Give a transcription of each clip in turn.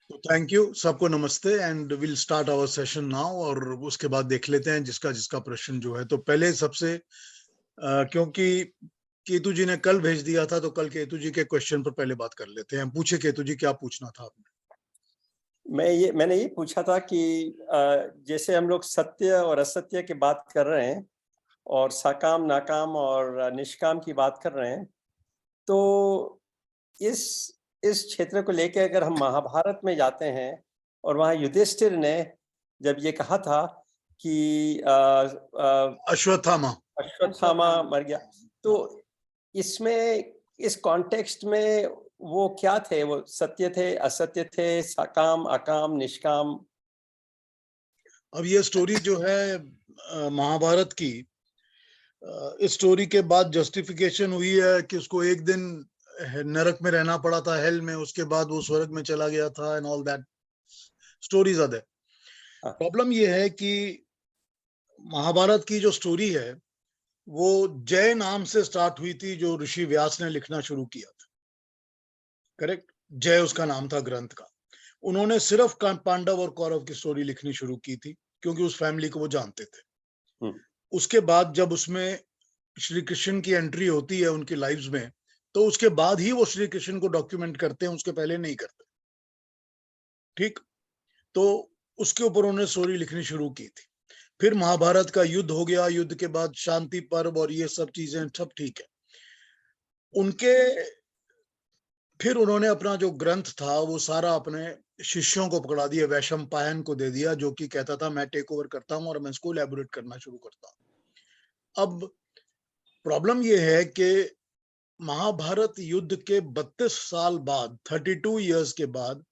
तो thank you, सबको नमस्ते and will start our session now. और उसके बाद देख लेते हैं जिसका जिसका प्रश्न जो है। तो पहले सबसे क्योंकि केतु जी ने कल भेज दिया था, तो कल केतु जी के क्वेश्चन पर पहले बात कर लेते हैं। पूछे केतु जी, क्या पूछना था आपने? मैंने ये पूछा था कि जैसे हम लोग सत्य और असत्य की बात कर रहे हैं और सकाम नाकाम और निष्काम की बात कर रहे हैं, तो इस क्षेत्र को लेके अगर हम महाभारत में जाते हैं और वहाँ युधिष्ठिर ने जब ये कहा था कि अश्वत्थामा मर गया, तो इसमें इस कॉन्टेक्स्ट में वो क्या थे? वो सत्य थे, असत्य थे, सकाम अकाम निष्काम? अब ये स्टोरी जो है महाभारत की, इस स्टोरी के बाद जस्टिफिकेशन हुई है कि उसको एक दिन नरक में रहना पड़ा था, हेल में, उसके बाद वो स्वर्ग में चला गया था and all that stories are there. Problem ये है कि महाभारत की जो स्टोरी है वो जय नाम से स्टार्ट हुई थी, जो ऋषि व्यास ने लिखना शुरू किया था। करेक्ट, जय उसका नाम था ग्रंथ का। उन्होंने सिर्फ पांडव और कौरव की स्टोरी लिखनी शुरू की थी क्योंकि उस फैमिली को वो जानते थे। उसके बाद जब उसमें श्री कृष्ण की एंट्री होती है उनकी लाइव्स में, तो उसके बाद ही वो श्री कृष्ण को डॉक्यूमेंट करते हैं, उसके पहले नहीं करते। ठीक, तो उसके ऊपर उन्होंने स्टोरी लिखनी शुरू की थी। फिर महाभारत का युद्ध हो गया, युद्ध के बाद शांति पर्व और ये सब चीजें सब ठीक है। उनके फिर उन्होंने अपना जो ग्रंथ था वो सारा अपने शिष्यों को पकड़ा दिया, वैशंपायन को दे दिया, जो कि कहता था मैं टेक ओवर करता हूं और मैं इसको एलैबोरेट करना शुरू करता हूं। अब प्रॉब्लम ये है कि महाभारत युद्ध के 32 साल बाद, 32 इयर्स के बाद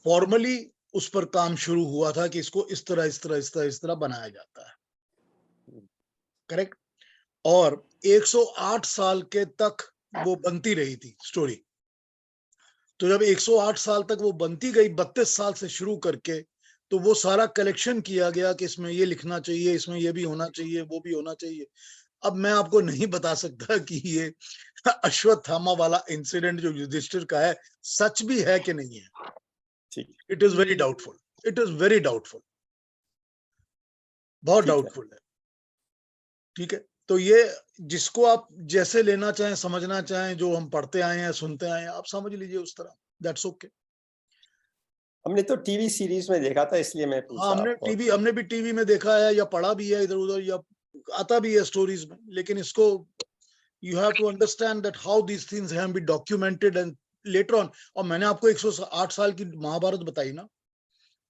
फॉर्मली उस पर काम शुरू हुआ था कि इसको इस तरह बनाया जाता है। करेक्ट। और 108 साल के तक वो बनती रही थी स्टोरी। तो जब 108 साल तक वो बनती गई, 32 साल से शुरू करके, तो वो सारा कलेक्शन किया गया कि इसमें ये लिखना चाहिए, इसमें ये भी होना चाहिए, वो भी होना चाहिए। अब मैं आपको नहीं बता सकता कि ये अश्वत्थामा वाला इंसिडेंट जो युधिष्ठिर का है सच भी है कि नहीं है। It is very doubtful, it is very doubtful, बहुत डाउटफुल है। ठीक है, तो ये जिसको आप जैसे लेना चाहें, समझना चाहें, जो हम पढ़ते आए हैं, सुनते आए हैं, आप समझ लीजिए उस तरह, दैट्स ओके। हमने तो टीवी सीरीज में देखा था, इसलिए मैं पूछा। हमने भी टीवी में देखा है या पढ़ा भी है इधर उधर, या आता भी है स्टोरीज में, लेकिन इसको you have to understand that how these things have been documented and later on। और मैंने आपको 108 साल की महाभारत बताई ना,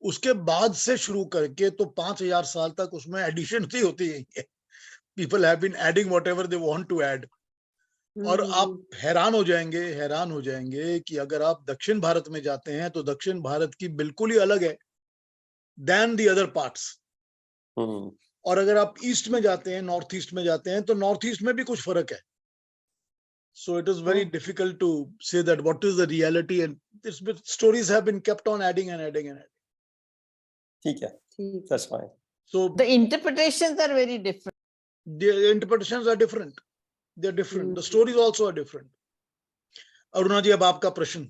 उसके बाद से शुरू करके तो 5000 साल तक उसमें एडिशन ही होती है। People have been adding whatever they want to add. और आप हैरान हो जाएंगे कि अगर आप दक्षिण भारत में जाते हैं तो दक्षिण भारत की बिल्कुल ही अलग है देन दी अदर पार्ट्स। और अगर आप ईस्ट में जाते हैं, नॉर्थ ईस्ट में जाते हैं, तो नॉर्थ ईस्ट में भी कुछ फर्क है। So it is very difficult to say that what is the reality, and this stories have been kept on adding and adding and adding. ठीक है, that's fine. So the interpretations are very different. The interpretations are different. They're different. The stories also are different. Aruna जी, अब आपका प्रश्न।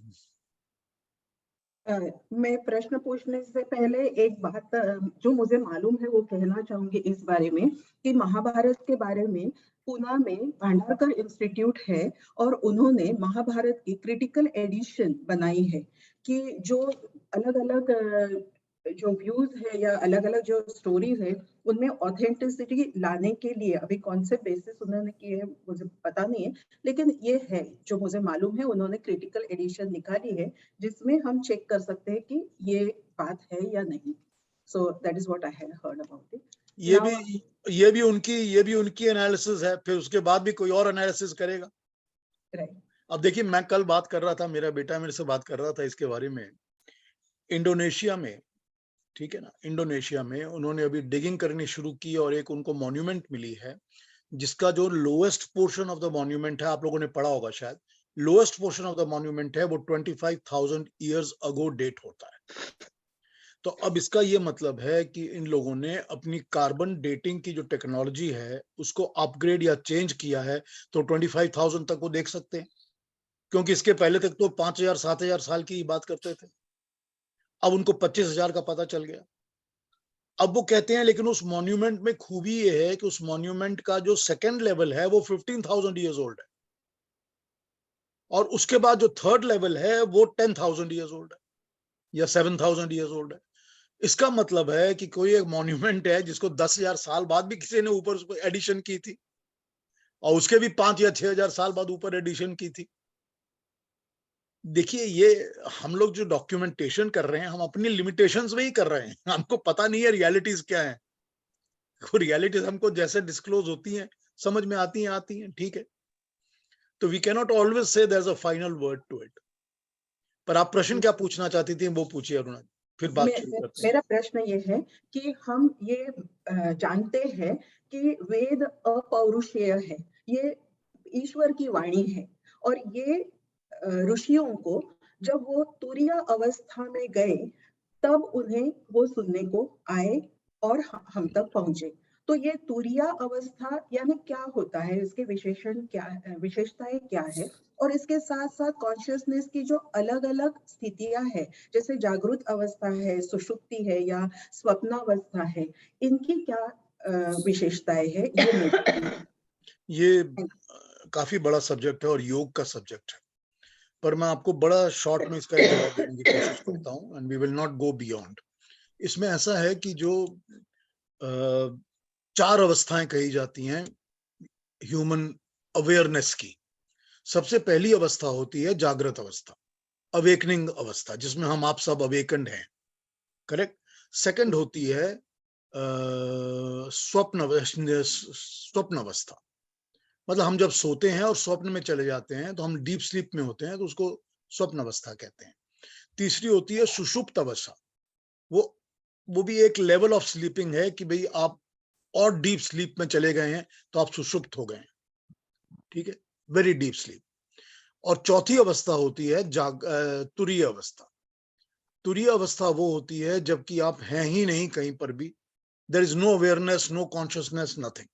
मैं प्रश्न पूछने से पहले एक बात जो मुझे मालूम है वो कहना चाहूंगी इस बारे में कि महाभारत के बारे में पुणे में भांडारकर इंस्टीट्यूट है और उन्होंने महाभारत की क्रिटिकल एडिशन बनाई है कि जो अलग अलग जो व्यूज है या अलग अलग जो स्टोरीज है उनमें ऑथेंटिसिटी लाने के लिए अभी कौन से बेसिस उन्होंने किए हैं मुझे पता नहीं है, लेकिन ये है जो मुझे मालूम है, उन्होंने क्रिटिकल एडिशन निकाली है जिसमें हम चेक कर सकते हैं कि ये बात है या नहीं। So that is what I have heard about it. ये भी उनकी एनालिसिस है, फिर उसके बाद भी कोई और एनालिसिस करेगा। अब देखिए, मैं कल बात कर रहा था, मेरा बेटा मेरे से बात कर रहा था इसके बारे में। इंडोनेशिया में, ठीक है ना, इंडोनेशिया में उन्होंने अभी डिगिंग करनी शुरू की और एक उनको मॉन्यूमेंट मिली है जिसका जो lowest portion of the monument है, आप लोगों ने पढ़ा होगा शायद, lowest portion of the monument है वो 25,000 ईयर्स अगो डेट होता है। तो अब इसका ये मतलब है कि इन लोगों ने अपनी कार्बन डेटिंग की जो टेक्नोलॉजी है उसको अपग्रेड या चेंज किया है, तो 25,000 तक वो देख सकते हैं, क्योंकि इसके पहले तक तो 5,000 7,000 साल की बात करते थे। अब उनको 25,000 का पता चल गया। अब वो कहते हैं लेकिन उस मॉन्यूमेंट में खूबी ये है कि उस मॉन्यूमेंट का जो सेकंड लेवल है वो 15,000 ईयर्स ओल्ड है, और उसके बाद जो थर्ड लेवल है वो 10,000 ईयर्स ओल्ड है या 7,000 ईयर्स ओल्ड है। इसका मतलब है कि कोई एक मॉन्यूमेंट है जिसको 10,000 साल बाद भी किसी ने ऊपर उसको एडिशन की थी, और उसके भी 5 या 6,000 साल बाद ऊपर एडिशन की थी। देखिए, ये हम लोग जो डॉक्यूमेंटेशन कर रहे हैं, हम अपनी लिमिटेशंस में ही कर रहे हैं। हमको पता नहीं है रियलिटीज क्या है। रियलिटीज हमको जैसे डिस्क्लोज होती हैं, समझ में आती हैं, ठीक है। तो we can not always say there is a final word to it. पर आप प्रश्न क्या पूछना चाहती थी वो पूछिए अरुणा, फिर बात शुरू करते हैं। मेरा प्रश्न ये है कि हम ये जानते हैं कि वेद अपौरुषेय है, ये ईश्वर की वाणी है, और ये ऋषियों को जब वो तुरीय अवस्था में गए तब उन्हें वो सुनने को आए और हम तक पहुंचे। तो ये तुरीय अवस्था यानी क्या होता है, इसके विशेषण क्या है, विशेषताएं क्या है, और इसके साथ साथ कॉन्शियसनेस की जो अलग अलग स्थितियां हैं, जैसे जागृत अवस्था है, सुषुप्ति है या स्वप्नावस्था है, इनकी क्या विशेषताएं है, ये काफी बड़ा सब्जेक्ट है और योग का सब्जेक्ट है, पर मैं आपको बड़ा शॉर्ट में इसका एक जवाब देने की कोशिश करता हूँ, and we will not go beyond. इसमें ऐसा है कि जो 4 अवस्थाएं कही जाती हैं ह्यूमन अवेयरनेस की। सबसे पहली अवस्था होती है जागृत अवस्था, अवेकनिंग अवस्था, जिसमें हम आप सब अवेकन्ड हैं, करेक्ट। सेकंड होती है स्वप्न अवस्था, मतलब हम जब सोते हैं और स्वप्न में चले जाते हैं तो हम डीप स्लीप में होते हैं, तो उसको स्वप्न अवस्था कहते हैं। तीसरी होती है सुषुप्त अवस्था, वो भी एक लेवल ऑफ स्लीपिंग है कि भाई आप और डीप स्लीप में चले गए हैं तो आप सुषुप्त हो गए हैं, ठीक है, वेरी डीप स्लीप। और चौथी अवस्था होती है तुरीय अवस्था। तुरीय अवस्था वो होती है जबकि आप हैं ही नहीं कहीं पर भी, there is no awareness, no consciousness, nothing.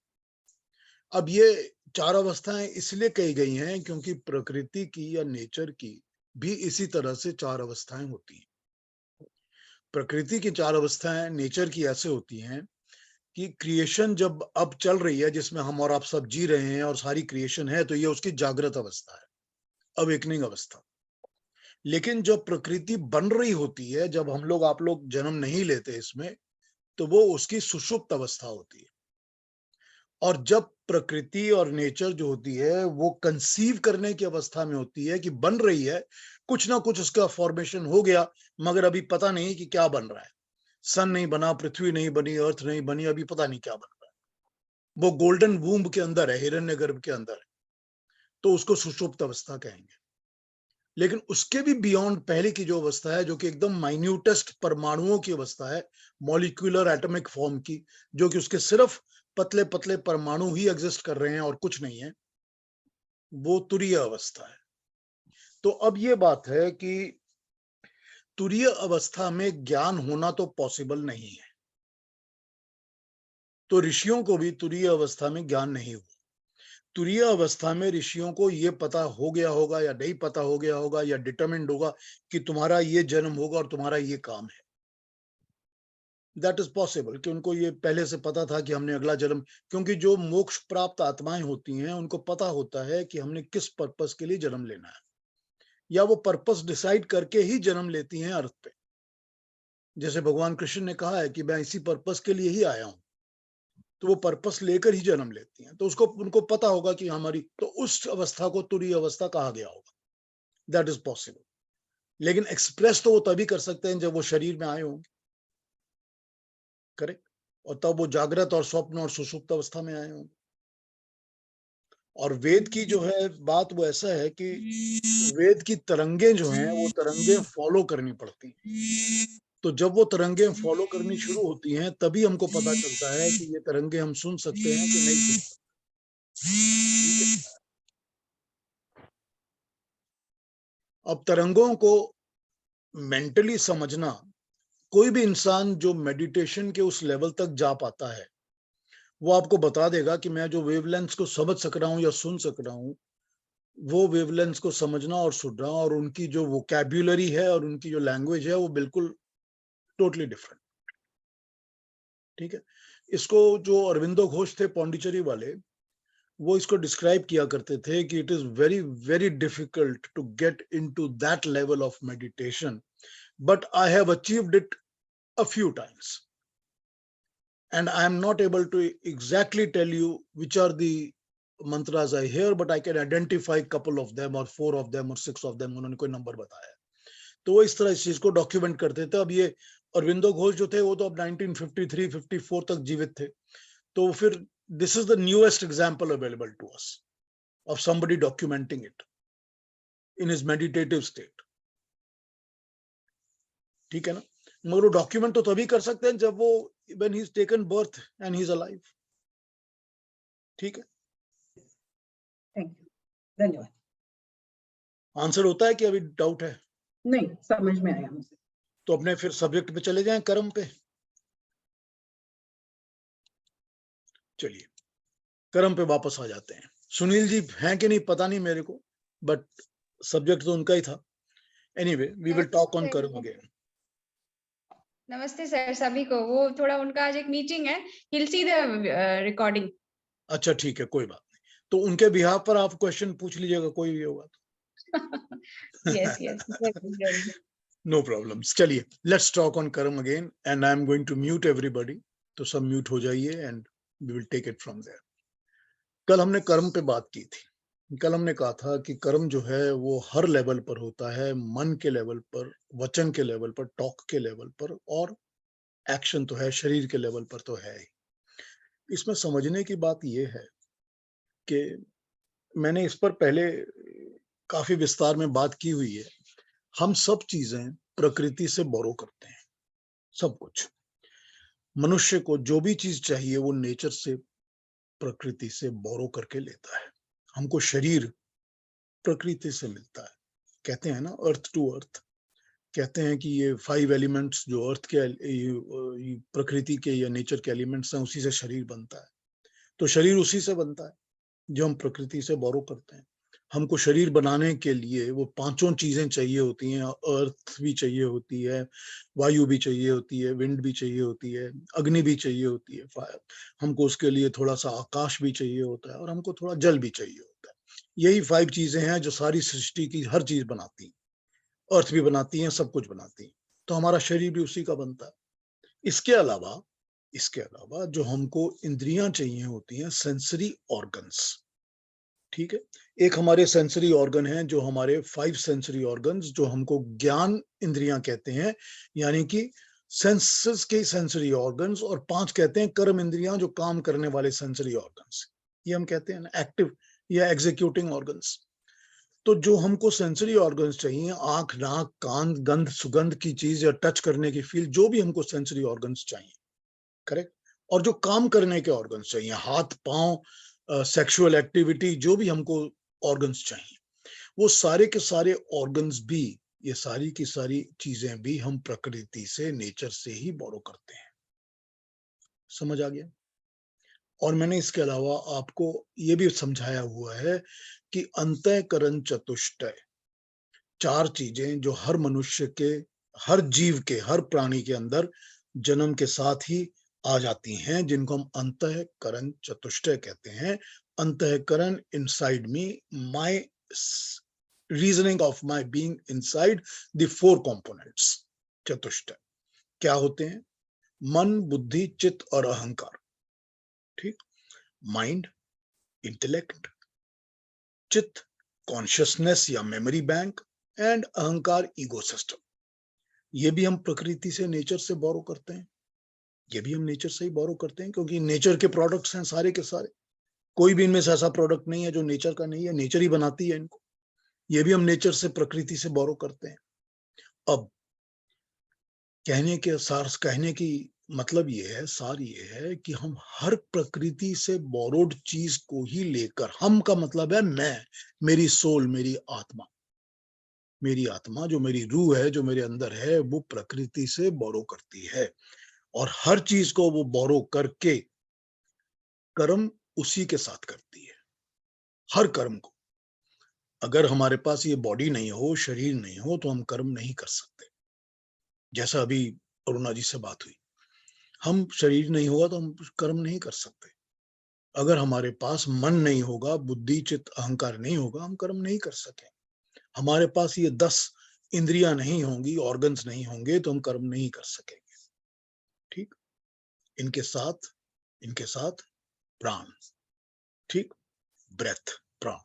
अब ये 4 अवस्थाएं इसलिए कही गई हैं क्योंकि प्रकृति की या नेचर की भी इसी तरह से 4 अवस्थाएं होती हैं। प्रकृति की 4 अवस्थाएं नेचर की ऐसे होती हैं कि क्रिएशन जब अब चल रही है, जिसमें हम और आप सब जी रहे हैं और सारी क्रिएशन है, तो ये उसकी जागृत अवस्था है, अवेकनिंग अवस्था। लेकिन जब प्रकृति बन रही होती है, जब हम लोग आप लोग जन्म नहीं लेते इसमें, तो वो उसकी सुषुप्त अवस्था होती है। और जब प्रकृति और नेचर जो होती है वो कंसीव करने की अवस्था में होती है कि बन रही है, कुछ ना कुछ उसका फॉर्मेशन हो गया, मगर अभी पता नहीं कि क्या बन रहा है। सन नहीं बना, पृथ्वी नहीं बनी, अर्थ नहीं बनी, अभी पता नहीं क्या बन रहा है। वो गोल्डन वूम्ब के अंदर है, हिरण्यगर्भ के अंदर है, तो उसको सुषुप्त अवस्था कहेंगे। लेकिन उसके भी बियॉन्ड पहले की जो अवस्था है, जो कि एकदम माइन्यूटेस्ट परमाणुओं की अवस्था है, मॉलिक्यूलर एटॉमिक फॉर्म की, जो कि उसके सिर्फ पतले पतले परमाणु ही एग्जिस्ट कर रहे हैं और कुछ नहीं है, वो तुरीय अवस्था है। तो अब ये बात है कि तुरीय अवस्था में ज्ञान होना तो पॉसिबल नहीं है, तो ऋषियों को भी तुरीय अवस्था में ज्ञान नहीं हुआ। तुरीय अवस्था में ऋषियों को ये पता हो गया होगा या नहीं पता हो गया होगा या डिटरमिन्ड होगा कि तुम्हारा ये जन्म होगा और तुम्हारा ये काम है। दैट इज पॉसिबल कि उनको ये पहले से पता था कि हमने अगला जन्म, क्योंकि जो मोक्ष प्राप्त आत्माएं होती हैं उनको पता होता है कि हमने किस पर्पस के लिए जन्म लेना है, या वो पर्पस डिसाइड करके ही जन्म लेती हैं अर्थ पे। जैसे भगवान कृष्ण ने कहा है कि मैं इसी पर्पस के लिए ही आया हूं, तो वो पर्पस लेकर ही जन्म लेती हैं, तो उसको उनको पता होगा कि हमारी, तो उस अवस्था को तुरीय अवस्था कहा गया होगा। That is possible. लेकिन एक्सप्रेस तो वो तभी कर सकते हैं जब वो शरीर में आए होंगे, करेक्ट, और तब वो जागृत और स्वप्न और सुषुप्त अवस्था में आए होंगे। और वेद की जो है बात वो ऐसा है कि वेद की तरंगे जो हैं वो तरंगे फॉलो करनी पड़ती हैं। तो जब वो तरंगे फॉलो करनी शुरू होती हैं तभी हमको पता चलता है कि ये तरंगे हम सुन सकते हैं कि नहीं सुन सकते। अब तरंगों को मेंटली समझना, कोई भी इंसान जो मेडिटेशन के उस लेवल तक जा पाता है वो आपको बता देगा कि मैं जो वेवलेंथ्स को समझ सक रहा हूँ या सुन सक रहा हूँ, वो वेवलेंथ्स को समझना और सुनना और उनकी जो वोकैब्युलरी है और उनकी जो लैंग्वेज है वो बिल्कुल टोटली डिफरेंट। ठीक है, इसको जो अरविंदो घोष थे पौंडीचेरी वाले, वो इसको डिस्क्राइब किया करते थे कि it is very very difficult to get into that level of meditation, but I have achieved it a few times, and I am not able to exactly tell you which are the mantras I hear, but I can identify couple of them or 4 of them or 6 of them. उन्होंने कोई number बताया, तो वो इस तरह इस चीज को डॉक्यूमेंट करते थे। अब ये अरविंदो घोष जो थे वो तो अब 1953-54 तक जीवित थे, तो फिर this is the newest example available to us of somebody documenting it in his meditative state। ठीक है ना, मगर वो डॉक्यूमेंट तो तभी कर सकते हैं जब वो when he's taken birth and he's alive। ठीक है, थैंक यू, धन्यवाद। आंसर होता है कि अभी डाउट है? नहीं, समझ में आया मुझे। तो अपने फिर सब्जेक्ट पे चले जाएं, कर्म पे। चलिए कर्म पे वापस आ जाते हैं। सुनील जी हैं कि नहीं पता नहीं मेरे को, बट सब्जेक्ट तो उनका ही था। Anyway we will talk on karma again. नमस्ते सर सभी को। वो थोड़ा उनका आज एक मीटिंग है, he'll see the recording। अच्छा ठीक है, कोई बात नहीं, तो उनके बिहाफ पर आप क्वेश्चन पूछ लीजिएगा, कोई भी होगा तो। yes no problem. चलिए let's talk on karma again and I am going to mute everybody, तो सब म्यूट हो जाइए and we will take it from there. कल हमने कर्म पे बात की थी। कल हमने कहा था कि कर्म जो है वो हर लेवल पर होता है, मन के लेवल पर, वचन के लेवल पर, टॉक के लेवल पर, और एक्शन तो है शरीर के लेवल पर तो है ही। इसमें समझने की बात यह है कि मैंने इस पर पहले काफी विस्तार में बात की हुई है। हम सब चीजें प्रकृति से बोरो करते हैं, सब कुछ। मनुष्य को जो भी चीज चाहिए वो नेचर से, प्रकृति से बोरो करके लेता है। हमको शरीर प्रकृति से मिलता है, कहते हैं ना अर्थ टू अर्थ, कहते हैं कि ये 5 एलिमेंट्स जो अर्थ के प्रकृति के या नेचर के एलिमेंट्स हैं, उसी से शरीर बनता है। तो शरीर उसी से बनता है जो हम प्रकृति से बोरो करते हैं। हमको शरीर बनाने के लिए वो 5 चीजें चाहिए होती हैं। अर्थ भी चाहिए होती है, वायु भी चाहिए होती है, विंड भी चाहिए होती है, अग्नि भी चाहिए होती है, फायर। हमको उसके लिए थोड़ा सा आकाश भी चाहिए होता है, और हमको थोड़ा जल भी चाहिए होता है। यही 5 चीजें हैं जो सारी सृष्टि की हर चीज बनाती हैं। अर्थ भी बनाती हैं, सब कुछ बनाती हैं। तो हमारा शरीर भी उसी का बनता है। इसके अलावा जो हमको इंद्रियां चाहिए होती हैं, सेंसरी ऑर्गन्स। ठीक है, एक हमारे सेंसरी ऑर्गन हैं जो हमारे 5 सेंसरी ऑर्गन्स, जो हमको ज्ञान इंद्रियां कहते हैं, यानी कि सेंसेस के सेंसरी ऑर्गन्स, और 5 कहते हैं कर्म इंद्रियां, जो काम करने वाले सेंसरी ऑर्गन्स। ये हम कहते हैं ना एक्टिव या एग्जीक्यूटिंग ऑर्गन्स। तो जो हमको सेंसरी ऑर्गन्स चाहिए, आंख, नाक, कान, गंध, सुगंध की चीज या टच करने की फील, जो भी हमको सेंसरी ऑर्गन्स चाहिए, करेक्ट। और जो काम करने के ऑर्गन्स चाहिए, हाथ, पांव, सेक्सुअल एक्टिविटी, जो भी हमको ऑर्गन्स चाहिए, वो सारे के सारे ऑर्गन्स भी, ये सारी की सारी चीजें भी हम प्रकृति से, नेचर से ही बोरो करते हैं। समझ आ गया? और मैंने इसके अलावा आपको ये भी समझाया हुआ है कि अंतःकरण चतुष्टय, 4 चीजें जो हर मनुष्य के, हर जीव के, हर प्राणी के अंदर जन्म के साथ ही आ जाती हैं, जिनको हम अंतःकरण चतुष्टय कहते हैं। अंतःकरण inside me, my reasoning of my being inside the 4 components. चतुष्टय क्या होते हैं? मन, बुद्धि, चित्त और अहंकार। ठीक, माइंड, इंटेलेक्ट, चित्त, कॉन्शियसनेस या मेमोरी बैंक, एंड अहंकार, ईगो सिस्टम। ये भी हम प्रकृति से, नेचर से बोरो करते हैं। ये भी हम नेचर से ही बोरो करते हैं, क्योंकि नेचर के प्रोडक्ट्स हैं सारे के सारे। कोई भी इनमें से ऐसा प्रोडक्ट नहीं है जो नेचर का नहीं है, नेचर ही बनाती है इनको। ये भी हम नेचर से, प्रकृति से बोरो करते हैं। अब कहने की मतलब ये है, सार ये है कि हम हर प्रकृति से बोरोड चीज को ही लेकर, हम का मतलब है मैं, मेरी सोल, मेरी आत्मा। मेरी आत्मा जो मेरी रूह है, जो मेरे अंदर है, वो प्रकृति से बोरो करती है, और हर चीज को वो बोरो करके कर्म उसी के साथ करती है। हर कर्म को। अगर हमारे पास ये बॉडी नहीं हो, शरीर नहीं हो, तो हम कर्म नहीं कर सकते। जैसा अभी अरुणा जी से बात हुई, हम शरीर नहीं होगा तो हम कर्म नहीं कर सकते। अगर हमारे पास मन नहीं होगा, बुद्धि चित्त अहंकार नहीं होगा, हम कर्म नहीं कर सके। हमारे पास ये 10 इंद्रियां नहीं होंगी, ऑर्गन्स नहीं होंगे तो हम कर्म नहीं कर सकेंगे। ठीक, इनके साथ प्राण, ठीक, ब्रेथ, प्राण।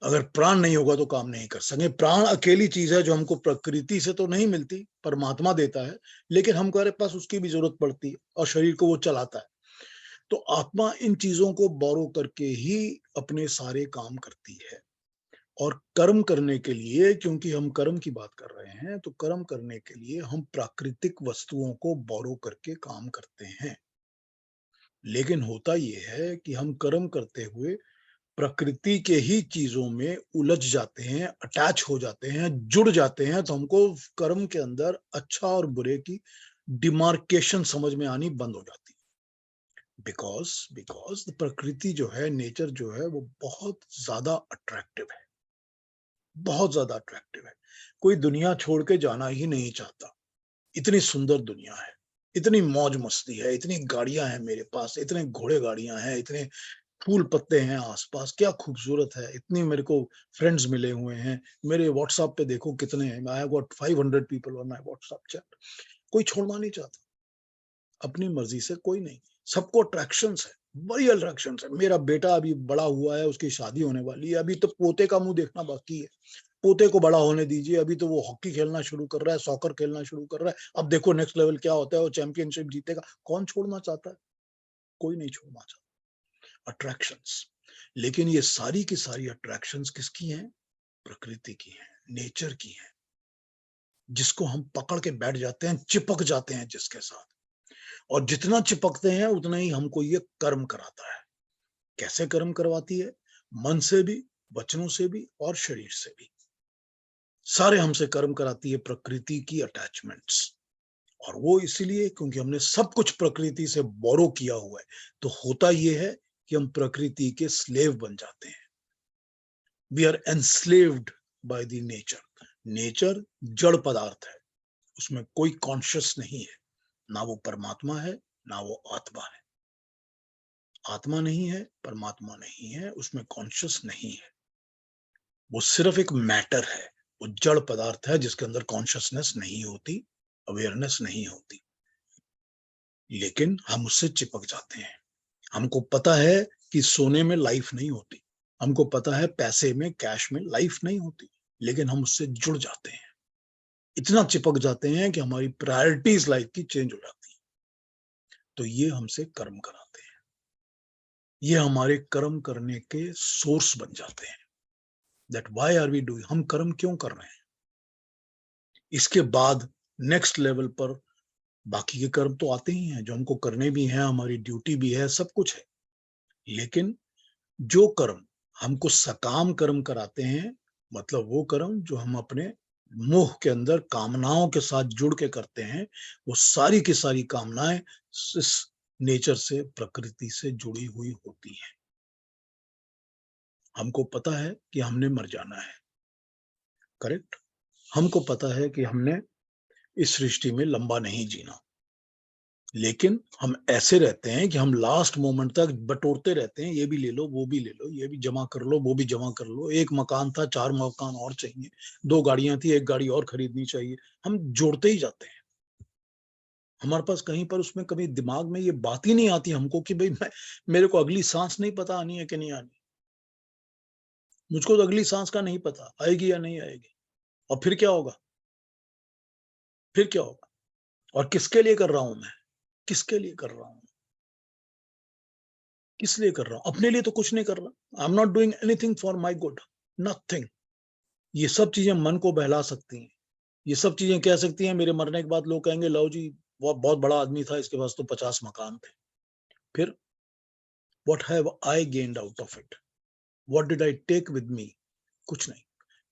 अगर प्राण नहीं होगा तो काम नहीं कर सकेंगे। प्राण अकेली चीज है जो हमको प्रकृति से तो नहीं मिलती, परमात्मा देता है, लेकिन हमारे पास उसकी भी जरूरत पड़ती है और शरीर को वो चलाता है। तो आत्मा इन चीजों को बोरो करके ही अपने सारे काम करती है। और कर्म करने के लिए, क्योंकि हम कर्म की बात कर रहे हैं, तो कर्म करने के लिए हम प्राकृतिक वस्तुओं को बोरो करके काम करते हैं। लेकिन होता यह है कि हम कर्म करते हुए प्रकृति के ही चीजों में उलझ जाते हैं, अटैच हो जाते हैं, जुड़ जाते हैं, तो हमको कर्म के अंदर अच्छा और बुरे की डिमार्केशन समझ में आनी बंद हो जाती है। बिकॉज प्रकृति जो है, नेचर जो है, वो बहुत ज्यादा अट्रैक्टिव है, बहुत ज्यादा अट्रैक्टिव है। कोई दुनिया छोड़ के जाना ही नहीं चाहता। इतनी सुंदर दुनिया है, इतनी मौज मस्ती है, इतनी गाड़ियां हैं मेरे पास, इतने घोड़े गाड़ियां हैं, इतने फूल पत्ते हैं आसपास, क्या खूबसूरत है। इतनी मेरे को फ्रेंड्स मिले हुए हैं। मेरे व्हाट्सएप पे देखो कितने हैं, I have got 500 people on my WhatsApp chat. कोई छोड़ना नहीं चाहता, अपनी मर्जी से कोई नहीं। सबको अट्रैक्शंस है, बड़ी अट्रैक्शंस है। मेरा बेटा अभी बड़ा हुआ है, उसकी शादी होने वाली है, अभी तो पोते का मुंह देखना बाकी है। पोते को बड़ा होने दीजिए, अभी तो वो हॉकी खेलना शुरू कर रहा है, सॉकर खेलना शुरू कर रहा है। अब देखो नेक्स्ट लेवल क्या होता है, वो चैंपियनशिप जीतेगा। कौन छोड़ना चाहता है? कोई नहीं छोड़ना चाहता। अट्रैक्शंस, लेकिन ये सारी की सारी अट्रैक्शंस किसकी हैं? प्रकृति की हैं, नेचर की हैं, जिसको हम पकड़ के बैठ जाते हैं, चिपक जाते हैं जिसके साथ। और जितना चिपकते हैं उतना ही हमको ये कर्म कराता है। कैसे कर्म करवाती है? मन से भी, वचनों से भी और शरीर से भी। सारे हमसे कर्म कराती है प्रकृति की अटैचमेंट्स। और वो इसीलिए क्योंकि हमने सब कुछ प्रकृति से बोरो किया हुआ है। तो होता ये है कि हम प्रकृति के स्लेव बन जाते हैं। We are enslaved by the nature. Nature जड़ पदार्थ है, उसमें कोई कॉन्शियस नहीं है। ना वो परमात्मा है, ना वो आत्मा है। आत्मा नहीं है, परमात्मा नहीं है, उसमें कॉन्शियस नहीं है। वो सिर्फ एक मैटर है, वो जड़ पदार्थ है जिसके अंदर कॉन्शियसनेस नहीं होती, अवेयरनेस नहीं होती। लेकिन हम उससे चिपक जाते हैं। हमको पता है कि सोने में लाइफ नहीं होती, हमको पता है पैसे में, कैश में लाइफ नहीं होती, लेकिन हम उससे जुड़ जाते हैं। इतना चिपक जाते हैं कि हमारी प्रायोरिटीज लाइफ की चेंज हो जाती है। तो ये हमसे कर्म कराते हैं, ये हमारे कर्म करने के सोर्स बन जाते हैं। That why are we doing, हम कर्म क्यों कर रहे हैं। इसके बाद नेक्स्ट लेवल पर बाकी के कर्म तो आते ही हैं, जो हमको करने भी हैं, हमारी ड्यूटी भी है, सब कुछ है। लेकिन जो कर्म हमको सकाम कर्म कराते हैं, मतलब वो कर्म जो हम अपने मोह के अंदर कामनाओं के साथ जुड़ के करते हैं, वो सारी की सारी कामनाएं इस नेचर से, प्रकृति से जुड़ी हुई होती हैं। हमको पता है कि हमने मर जाना है, करेक्ट। हमको पता है कि हमने इस सृष्टि में लंबा नहीं जीना, लेकिन हम ऐसे रहते हैं कि हम लास्ट मोमेंट तक बटोरते रहते हैं। ये भी ले लो, वो भी ले लो, ये भी जमा कर लो, वो भी जमा कर लो। एक मकान था, 4 मकान और चाहिए, 2 गाड़ियां थी, 1 गाड़ी और खरीदनी चाहिए। हम जोड़ते ही जाते हैं। हमारे पास कहीं पर उसमें कभी दिमाग में ये बात ही नहीं आती हमको कि भाई मेरे को अगली सांस नहीं पता आनी है कि नहीं आनी। मुझको तो अगली सांस का नहीं पता आएगी या नहीं आएगी, और फिर क्या होगा, फिर क्या होगा, और किसके लिए कर रहा हूं मैं, किसके लिए कर रहा हूं, किस लिए कर रहा हूं। अपने लिए तो कुछ नहीं कर रहा। I am not doing anything for my good, nothing. ये सब चीजें मन को बहला सकती हैं। ये सब चीजें कह सकती हैं मेरे मरने के बाद लोग कहेंगे लो जी, वो बहुत बड़ा आदमी था, इसके पास तो 50 मकान थे। फिर what have I gained out of it, what did I take with me, कुछ नहीं।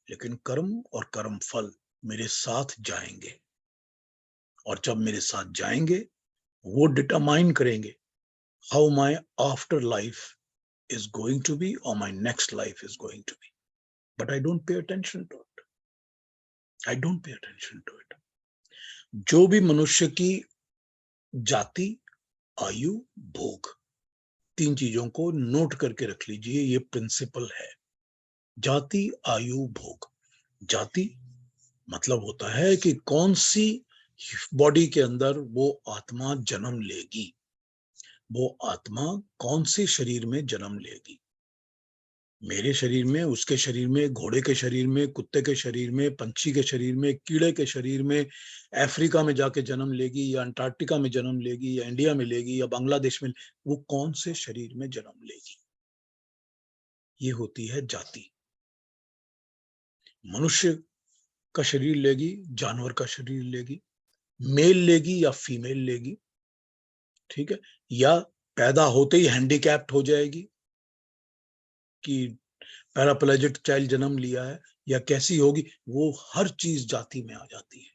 लेकिन कर्म और कर्म फल मेरे साथ जाएंगे, और जब मेरे साथ जाएंगे वो डिटरमाइन करेंगे how my afterlife is going to be or my next life is going to be. But I don't pay attention to it. I don't pay attention to it. जो भी मनुष्य की जाति, आयु, भोग, 3 चीजों को नोट करके रख लीजिए, ये प्रिंसिपल है। जाति, आयु, भोग। जाति मतलब होता है कि कौन सी बॉडी के अंदर वो आत्मा जन्म लेगी, वो आत्मा कौन से शरीर में जन्म लेगी। मेरे शरीर में, उसके शरीर में, घोड़े के शरीर में, कुत्ते के शरीर में, पंछी के शरीर में, कीड़े के शरीर में, अफ्रीका में जाके जन्म लेगी या अंटार्कटिका में जन्म लेगी या इंडिया में लेगी या बांग्लादेश में, वो कौन से शरीर में जन्म लेगी, ये होती है जाति। मनुष्य का शरीर लेगी, जानवर का शरीर लेगी, मेल लेगी या फीमेल लेगी, ठीक है, या पैदा होते ही हैंडीकैप्ड हो जाएगी कि पैराप्लेजिक चाइल्ड जन्म लिया है, या कैसी होगी, वो हर चीज जाति में आ जाती है।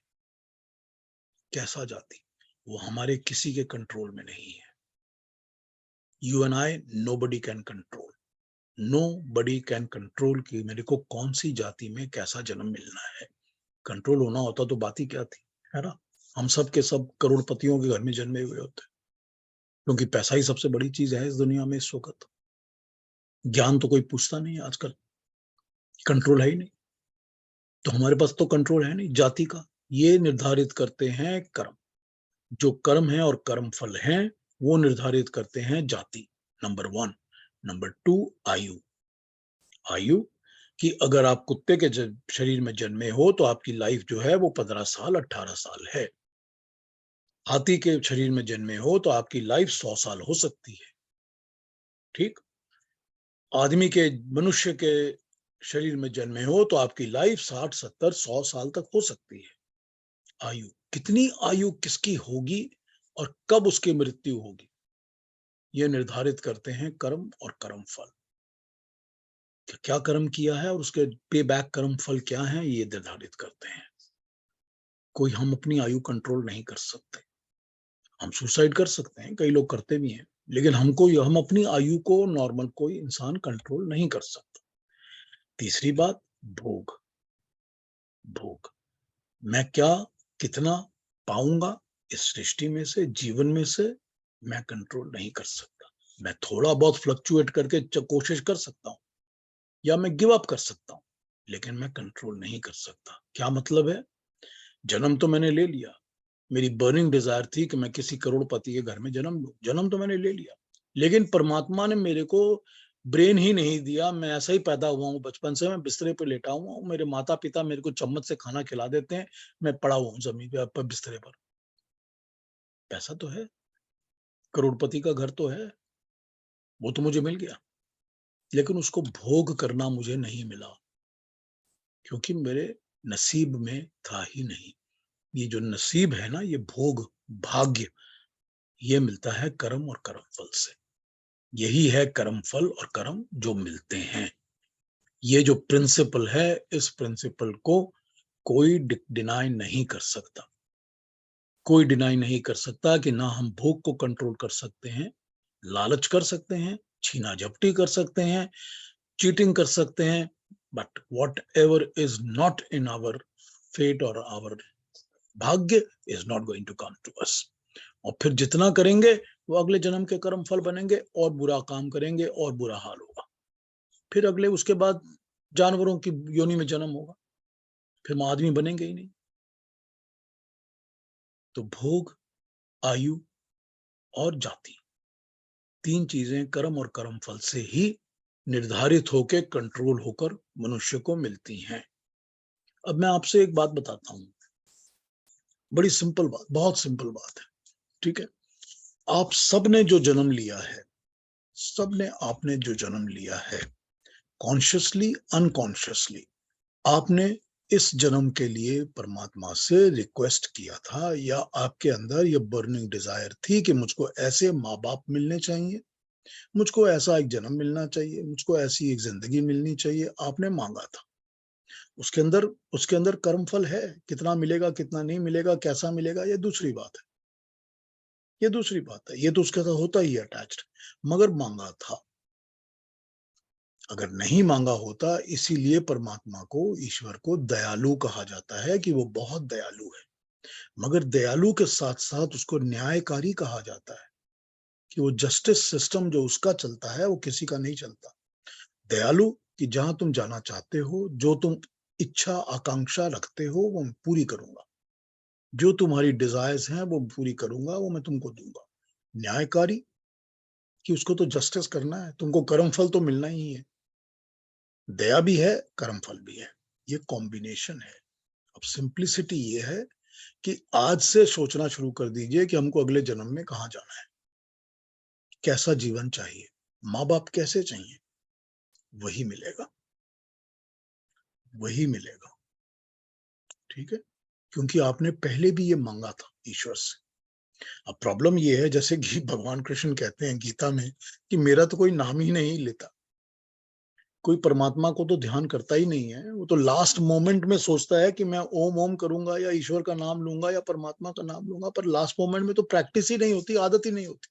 कैसा जाति, वो हमारे किसी के कंट्रोल में नहीं है। You and I, nobody can control, nobody can control कि मेरे को कौन सी जाति में कैसा जन्म मिलना है। कंट्रोल होना होता तो बात ही क्या थी, है ना। हम सब के सब करोड़पतियों के घर में जन्मे हुए होते, क्योंकि पैसा ही सबसे बड़ी चीज है इस दुनिया में इस वक्त। ज्ञान तो कोई पूछता नहीं आजकल, कंट्रोल है ही नहीं, तो हमारे पास तो कंट्रोल है नहीं जाति का। ये निर्धारित करते हैं कर्म, जो कर्म है और कर्म फल है वो निर्धारित करते हैं जाति, नंबर 1। नंबर 2, आयु। आयु कि अगर आप कुत्ते के शरीर में जन्मे हो तो आपकी लाइफ जो है वो 15 साल 18 साल है। हाथी के शरीर में जन्मे हो तो आपकी लाइफ 100 साल हो सकती है, ठीक। आदमी के, मनुष्य के शरीर में जन्मे हो तो आपकी लाइफ 60 70 100 साल तक हो सकती है। आयु, कितनी आयु किसकी होगी और कब उसकी मृत्यु होगी, यह निर्धारित करते हैं कर्म और कर्म फल। क्या कर्म किया है और उसके पे बैक कर्म फल क्या है, ये निर्धारित करते हैं। कोई हम अपनी आयु कंट्रोल नहीं कर सकते। हम सुसाइड कर सकते हैं, कई लोग करते भी हैं, लेकिन हम अपनी आयु को, नॉर्मल कोई इंसान कंट्रोल नहीं कर सकता। तीसरी बात, भोग। भोग, मैं क्या कितना पाऊंगा इस सृष्टि में से, जीवन में से, मैं कंट्रोल नहीं कर सकता। मैं थोड़ा बहुत फ्लक्चुएट करके कोशिश कर सकता हूं या मैं गिव अप कर सकता हूं, लेकिन मैं कंट्रोल नहीं कर सकता। क्या मतलब है, जन्म तो मैंने ले लिया, मेरी बर्निंग डिजायर थी कि मैं किसी करोड़पति के घर में जन्म लूं, जन्म तो मैंने ले लिया, लेकिन परमात्मा ने मेरे को ब्रेन ही नहीं दिया। मैं ऐसा ही पैदा हुआ हूँ, बचपन से मैं बिस्तरे पे लेटा हुआ हूँ, मेरे माता पिता मेरे को चम्मच से खाना खिला देते हैं, मैं पड़ा हुआ हूँ जमीन पे बिस्तरे पर। पैसा तो है, करोड़पति का घर तो है, वो तो मुझे मिल गया, लेकिन उसको भोग करना मुझे नहीं मिला, क्योंकि मेरे नसीब में था ही नहीं। ये जो नसीब है ना, ये भोग, भाग्य, ये मिलता है कर्म और कर्म फल से। यही है कर्म फल और कर्म जो मिलते हैं। ये जो प्रिंसिपल है, इस प्रिंसिपल को कोई डिनाई नहीं कर सकता। कोई डिनाई नहीं कर सकता कि ना हम भोग को कंट्रोल कर सकते हैं, लालच कर सकते हैं, छीना झपटी कर सकते हैं, चीटिंग कर सकते हैं, but whatever is not in our fate और our bhagya is not going to come to us. और फिर जितना करेंगे वो अगले जन्म के कर्म फल बनेंगे, और बुरा काम करेंगे और बुरा हाल होगा। फिर अगले, उसके बाद जानवरों की योनि में जन्म होगा, फिर आदमी बनेंगे ही नहीं। तो भोग, आयु और जाति, 3 चीजें कर्म और कर्म फल से ही निर्धारित होकर, कंट्रोल होकर मनुष्य को मिलती हैं। अब मैं आपसे एक बात बताता हूं, बड़ी सिंपल बात, बहुत सिंपल बात है, ठीक है। आप सबने जो जन्म लिया है, सबने आपने जो जन्म लिया है, कॉन्शियसली अनकॉन्शियसली, आपने इस जन्म के लिए परमात्मा से रिक्वेस्ट किया था, या आपके अंदर ये बर्निंग डिजायर थी कि मुझको ऐसे माँ बाप मिलने चाहिए, मुझको ऐसा एक जन्म मिलना चाहिए, मुझको ऐसी एक जिंदगी मिलनी चाहिए, आपने मांगा था। उसके अंदर कर्म फल है, कितना मिलेगा कितना नहीं मिलेगा, कैसा मिलेगा, ये दूसरी बात है, ये दूसरी बात है, ये तो उसके साथ होता ही है अटैच्ड, मगर मांगा था। अगर नहीं मांगा होता, इसीलिए परमात्मा को, ईश्वर को दयालु कहा जाता है कि वो बहुत दयालु है। मगर दयालु के साथ साथ उसको न्यायकारी कहा जाता है, कि वो जस्टिस सिस्टम जो उसका चलता है वो किसी का नहीं चलता। दयालु कि जहां तुम जाना चाहते हो, जो तुम इच्छा आकांक्षा रखते हो वो मैं पूरी करूंगा, जो तुम्हारी डिजायर्स हैं वो पूरी करूंगा, वो मैं तुमको दूंगा। न्यायकारी कि उसको तो जस्टिस करना है, तुमको कर्म फल तो मिलना ही है। दया भी है, कर्म फल भी है, ये कॉम्बिनेशन है। अब सिंप्लिसिटी ये है कि आज से सोचना शुरू कर दीजिए कि हमको अगले जन्म में कहां जाना है, कैसा जीवन चाहिए, माँ बाप कैसे चाहिए, वही मिलेगा, वही मिलेगा। ठीक है, क्योंकि आपने पहले भी ये मांगा था ईश्वर से। अब प्रॉब्लम ये है, जैसे कि भगवान कृष्ण कहते हैं गीता में कि मेरा तो कोई नाम ही नहीं लेता, कोई परमात्मा को तो ध्यान करता ही नहीं है। वो तो लास्ट मोमेंट में सोचता है कि मैं ओम ओम करूंगा या ईश्वर का नाम लूंगा या परमात्मा का नाम लूंगा, पर लास्ट मोमेंट में तो प्रैक्टिस ही नहीं होती, आदत ही नहीं होती।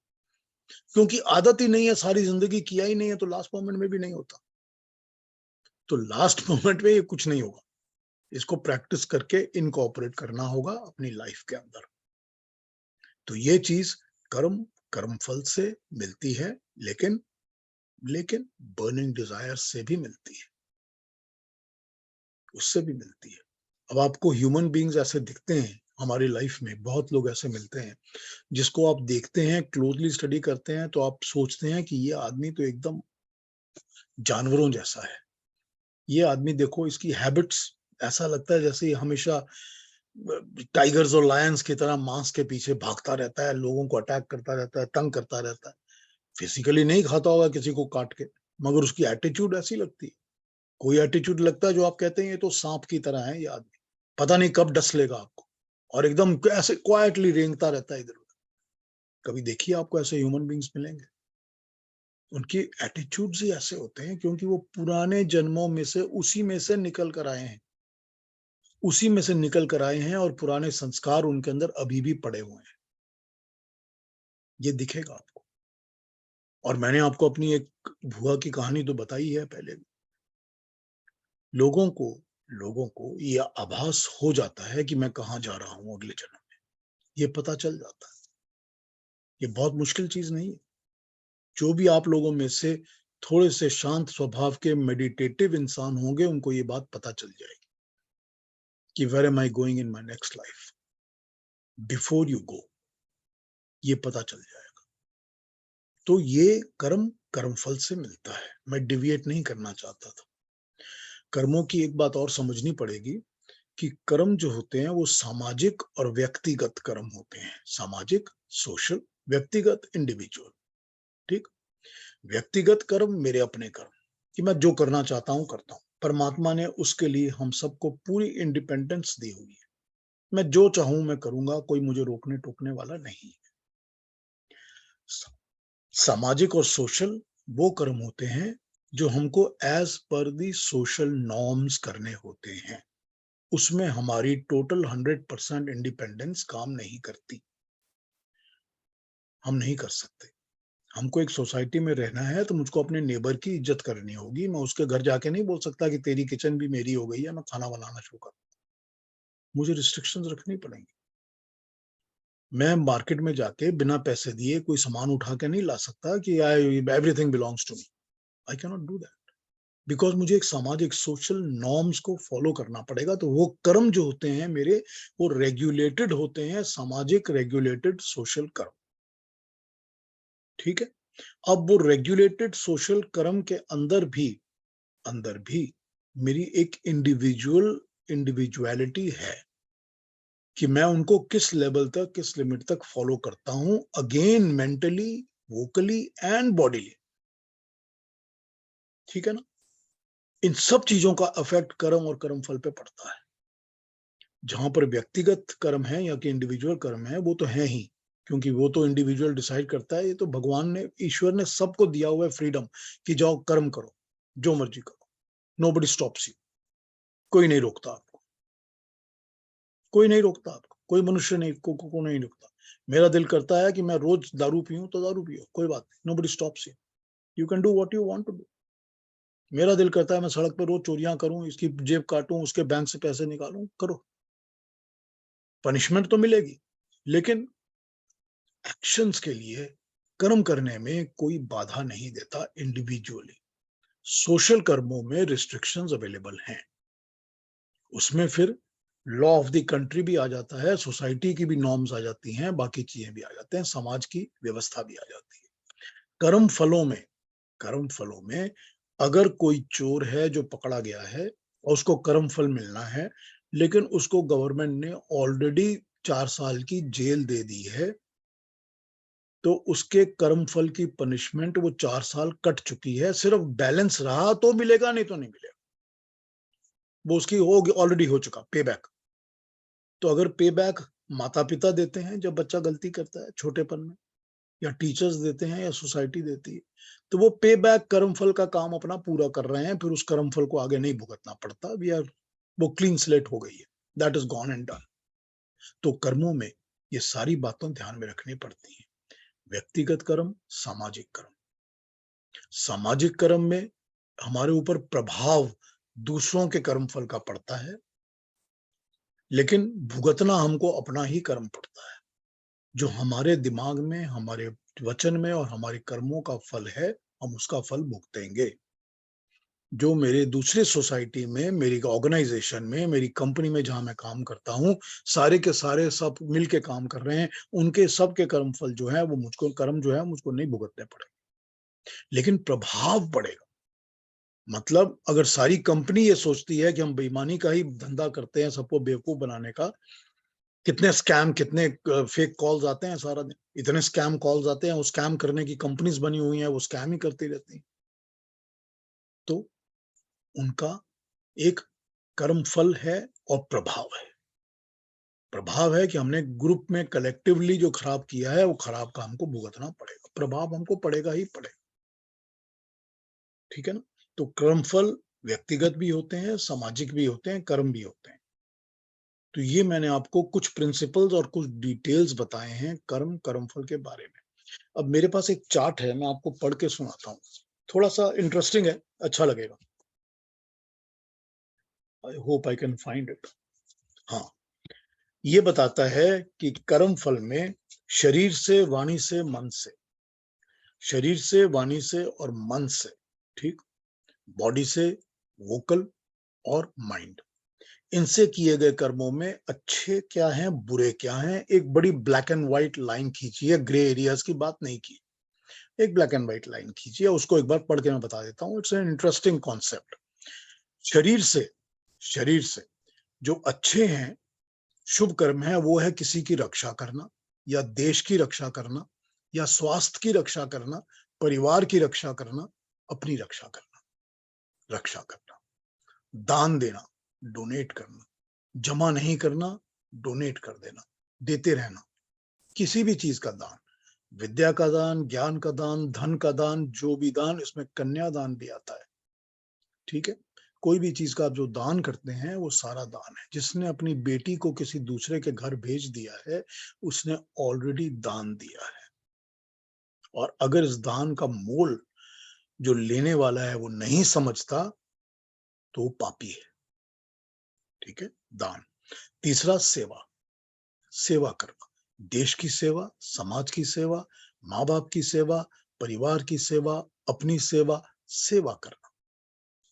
क्योंकि आदत ही नहीं है, सारी जिंदगी किया ही नहीं है, तो लास्ट मोमेंट में भी नहीं होता। तो लास्ट मोमेंट में ये कुछ नहीं होगा, इसको प्रैक्टिस करके इनकॉर्पोरेट करना होगा अपनी लाइफ के अंदर। तो ये चीज कर्म फल से मिलती है, लेकिन बर्निंग डिजायर से भी मिलती है, उससे भी मिलती है। अब आपको ह्यूमन बीइंग्स ऐसे दिखते हैं हमारी लाइफ में, बहुत लोग ऐसे मिलते हैं जिसको आप देखते हैं, क्लोजली स्टडी करते हैं, तो आप सोचते हैं कि ये आदमी तो एकदम जानवरों जैसा है। ये आदमी देखो, इसकी हैबिट्स, ऐसा लगता है जैसे हमेशा टाइगर्स और लायंस की तरह मांस के पीछे भागता रहता है, लोगों को अटैक करता रहता है, तंग करता रहता है। फिजिकली नहीं खाता होगा किसी को काट के, मगर उसकी एटीट्यूड ऐसी लगती है। कोई एटीट्यूड लगता है जो आप कहते हैं ये तो सांप की तरह है ये आदमी, पता नहीं कब डस लेगा आपको, और एकदम ऐसे क्वाइटली रेंगता रहता है इधर उधर। कभी देखिए आपको ऐसे ह्यूमन बींग्स मिलेंगे, उनकी एटीट्यूड्स ही ऐसे होते हैं, क्योंकि वो पुराने जन्मों में से उसी में से निकल कर आए हैं, उसी में से निकल कर आए हैं, और पुराने संस्कार उनके अंदर अभी भी पड़े हुए हैं। ये दिखेगा आपको। और मैंने आपको अपनी एक भुआ की कहानी तो बताई है पहले भी। लोगों को ये आभास हो जाता है कि मैं कहां जा रहा हूं अगले जन्म में, ये पता चल जाता है। ये बहुत मुश्किल चीज नहीं है। जो भी आप लोगों में से थोड़े से शांत स्वभाव के मेडिटेटिव इंसान होंगे, उनको ये बात पता चल जाएगी कि where am I going in my next life, before you go, ये पता चल जाएगा। तो ये कर्म फल से मिलता है। मैं डिविएट नहीं करना चाहता था। कर्मों की एक बात और समझनी पड़ेगी कि कर्म जो होते हैं वो सामाजिक और व्यक्तिगत कर्म होते हैं। सामाजिक, सोशल, व्यक्तिगत, इंडिविजुअल। ठीक, व्यक्तिगत कर्म मेरे अपने कर्म, कि मैं जो करना चाहता हूं करता हूं। परमात्मा ने उसके लिए हम सबको पूरी इंडिपेंडेंस दी हुई है। मैं जो चाहूं मैं करूंगा, कोई मुझे रोकने टोकने वाला नहीं है। सामाजिक और सोशल वो कर्म होते हैं जो हमको एज पर दी सोशल नॉर्म्स करने होते हैं। उसमें हमारी टोटल 100% इंडिपेंडेंस काम नहीं करती, हम नहीं कर सकते। हमको एक सोसाइटी में रहना है तो मुझको अपने नेबर की इज्जत करनी होगी। मैं उसके घर जाके नहीं बोल सकता कि तेरी किचन भी मेरी हो गई है, मैं खाना बनाना शुरू कर। मुझे रिस्ट्रिक्शंस रखनी पड़ेंगी। मैं मार्केट में जाके बिना पैसे दिए कोई सामान उठा के नहीं ला सकता कि everything belongs to me. I can not do that, because मुझे एक सामाजिक सोशल नॉर्म्स को फॉलो करना पड़ेगा। तो वो कर्म जो होते हैं मेरे, वो रेगुलेटेड होते हैं, सामाजिक रेगुलेटेड सोशल कर्म। ठीक है, अब वो रेगुलेटेड सोशल कर्म के अंदर भी मेरी एक इंडिविजुअलिटी है कि मैं उनको किस लेवल तक, किस लिमिट तक फॉलो करता हूं, again mentally, vocally and bodily. ठीक है ना, इन सब चीजों का इफेक्ट कर्म और कर्म फल पे पड़ता है। जहां पर व्यक्तिगत कर्म है या कि इंडिविजुअल कर्म है, वो तो है ही, क्योंकि वो तो इंडिविजुअल डिसाइड करता है। ये तो भगवान ने, ईश्वर ने सबको दिया हुआ है फ्रीडम कि जाओ कर्म करो, जो मर्जी करो, नोबडी स्टॉप्स यू। कोई नहीं रोकता आपको, कोई नहीं रोकता आपको, कोई मनुष्य नहीं को नहीं रोकता। मेरा दिल करता है कि मैं रोज दारू पीऊं तो दारू पियो, कोई बात नहीं, nobody stops you, you can do what you want to do. मेरा दिल करता है मैं सड़क पर रोज चोरियां करूं, इसकी जेब काटूं, उसके बैंक से पैसे निकालूं, करो। पनिशमेंट तो मिलेगी, लेकिन एक्शंस के लिए कर्म करने में कोई बाधा नहीं देता इंडिविजुअली। सोशल कर्मों में रिस्ट्रिक्शंस अवेलेबल हैं, उसमें फिर लॉ ऑफ द कंट्री भी आ जाता है, सोसाइटी की भी नॉर्म्स आ जाती हैं, बाकी चीजें भी आ जाते हैं, समाज की व्यवस्था भी आ जाती है। कर्म फलों में अगर कोई चोर है जो पकड़ा गया है और उसको कर्म फल मिलना है, लेकिन उसको गवर्नमेंट ने ऑलरेडी 4 साल की जेल दे दी है, तो उसके कर्म फल की पनिशमेंट वो 4 साल कट चुकी है, सिर्फ बैलेंस रहा तो मिलेगा, नहीं तो नहीं मिलेगा, वो उसकी होगी, ऑलरेडी हो चुका पे बैक। तो अगर पे बैक माता पिता देते हैं जब बच्चा गलती करता है छोटेपन में, या टीचर्स देते हैं, या सोसाइटी देती है, तो वो पे बैक कर्मफल का काम अपना पूरा कर रहे हैं, फिर उस कर्मफल को आगे नहीं भुगतना पड़ता, वो क्लीन स्लेट हो गई है, that is gone and done. तो कर्मों में ये सारी बातें ध्यान में रखनी पड़ती हैं, व्यक्तिगत कर्म, सामाजिक कर्म। सामाजिक कर्म में हमारे ऊपर प्रभाव दूसरों के कर्मफल का पड़ता है, लेकिन भुगतना हमको अपना ही कर्म पड़ता है। जो हमारे दिमाग में, हमारे वचन में और हमारे कर्मों का फल है, हम उसका फल भुगतेंगे। जो मेरे दूसरे सोसाइटी में, मेरी ऑर्गेनाइजेशन में, मेरी कंपनी में जहां मैं काम करता हूं, सारे के सारे सब मिलके काम कर रहे हैं, उनके सबके कर्म फल जो है वो मुझको, कर्म जो है मुझको नहीं भुगतने पड़ेंगे, लेकिन प्रभाव पड़ेगा। मतलब अगर सारी कंपनी ये सोचती है कि हम बेईमानी का ही धंधा करते हैं, सबको बेवकूफ बनाने का, कितने स्कैम, कितने फेक कॉल्स आते हैं सारा दिन, इतने स्कैम कॉल्स आते हैं, वो स्कैम करने की कंपनीज बनी हुई हैं, वो स्कैम ही करती रहती हैं, तो उनका एक कर्म फल है और प्रभाव है। प्रभाव है कि हमने ग्रुप में कलेक्टिवली जो खराब किया है, वो खराब का हमको भुगतना पड़ेगा, प्रभाव हमको पड़ेगा ही पड़ेगा, ठीक है ना। तो कर्म फल व्यक्तिगत भी होते हैं, सामाजिक भी होते हैं, कर्म भी होते हैं। तो ये मैंने आपको कुछ प्रिंसिपल्स और कुछ डिटेल्स बताए हैं कर्मफल के बारे में। अब मेरे पास एक चार्ट है, मैं आपको पढ़ के सुनाता हूँ, थोड़ा सा इंटरेस्टिंग है, अच्छा लगेगा। I hope I can find it. हाँ, ये बताता है कि कर्म फल में शरीर से, वाणी से, मन से, शरीर से, वाणी से और मन से, ठीक, बॉडी से, वोकल और माइंड, इनसे किए गए कर्मों में अच्छे क्या हैं, बुरे क्या हैं, एक बड़ी ब्लैक एंड व्हाइट लाइन खींची है, ग्रे एरियाज की बात नहीं की, एक ब्लैक एंड व्हाइट लाइन खींची है, उसको एक बार पढ़ के मैं बता देता हूँ। It's an interesting concept. शरीर से जो अच्छे हैं, शुभ कर्म है, वो है किसी की रक्षा करना, या देश की रक्षा करना, या स्वास्थ्य की रक्षा करना, परिवार की रक्षा करना, अपनी रक्षा करना, दान देना, डोनेट करना, जमा नहीं करना, डोनेट कर देना, देते रहना, किसी भी चीज का दान, विद्या का दान, ज्ञान का दान, धन का दान, जो भी दान, इसमें कन्यादान भी आता है, ठीक है। कोई भी चीज का आप जो दान करते हैं वो सारा दान है। जिसने अपनी बेटी को किसी दूसरे के घर भेज दिया है, उसने ऑलरेडी दान दिया है, और अगर इस दान का मोल जो लेने वाला है वो नहीं समझता, तो वो पापी है, ठीक है। दान। तीसरा, सेवा करना, देश की सेवा, समाज की सेवा, माँ बाप की सेवा, परिवार की सेवा, अपनी सेवा, सेवा करना,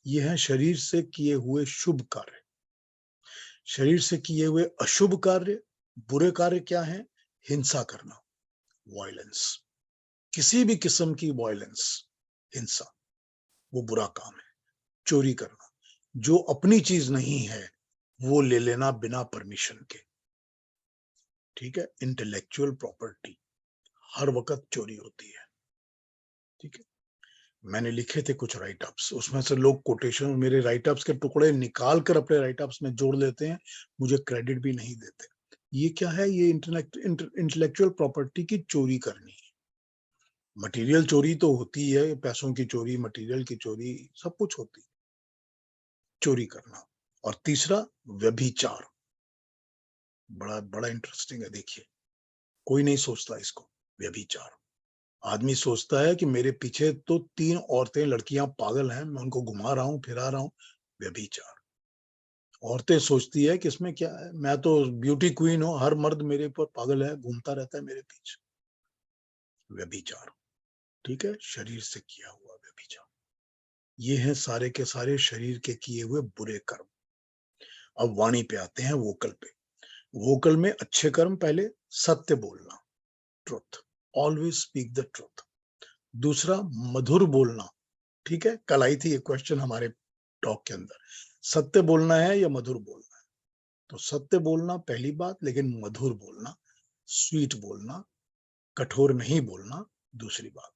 ये है शरीर से किए हुए शुभ कार्य। शरीर से किए हुए अशुभ कार्य, बुरे कार्य क्या है? हिंसा करना, वायलेंस, किसी भी किस्म की वायलेंस, हिंसा, वो बुरा काम है। चोरी करना, जो अपनी चीज नहीं है वो ले लेना बिना परमिशन के, ठीक है। इंटेलेक्चुअल प्रॉपर्टी हर वक्त चोरी होती है, ठीक है। मैंने लिखे थे कुछ राइट अप्स, उसमें से लोग कोटेशन, मेरे राइट अप्स के टुकड़े निकाल कर अपने राइट अप्स में जोड़ लेते हैं, मुझे क्रेडिट भी नहीं देते। ये क्या है? ये इंटेलेक्चुअल प्रॉपर्टी की चोरी करनी है। मटेरियल चोरी तो होती है, पैसों की चोरी, मटेरियल की चोरी, सब कुछ होती है, चोरी करना। और तीसरा, व्यभिचार, बड़ा बड़ा इंटरेस्टिंग है। देखिए, कोई नहीं सोचता इसको। व्यभिचार, आदमी सोचता है कि मेरे पीछे तो 3 औरतें, लड़कियां पागल हैं, मैं उनको घुमा रहा हूं, फिरा रहा हूं। व्यभिचार। औरतें सोचती है कि इसमें क्या है, मैं तो ब्यूटी क्वीन हूं, हर मर्द मेरे ऊपर पागल है, घूमता रहता है मेरे पीछे। व्यभिचार, ठीक है, शरीर से किया हुआ व्यभिचार। ये हैं सारे के सारे शरीर के किए हुए बुरे कर्म। अब वाणी पे आते हैं, वोकल पे। वोकल में अच्छे कर्म, पहले सत्य बोलना, truth, always speak the truth. दूसरा मधुर बोलना, ठीक है, कल आई थी ये क्वेश्चन हमारे टॉक के अंदर, सत्य बोलना है या मधुर बोलना है। तो सत्य बोलना पहली बात, लेकिन मधुर बोलना, स्वीट बोलना, कठोर नहीं बोलना, दूसरी बात।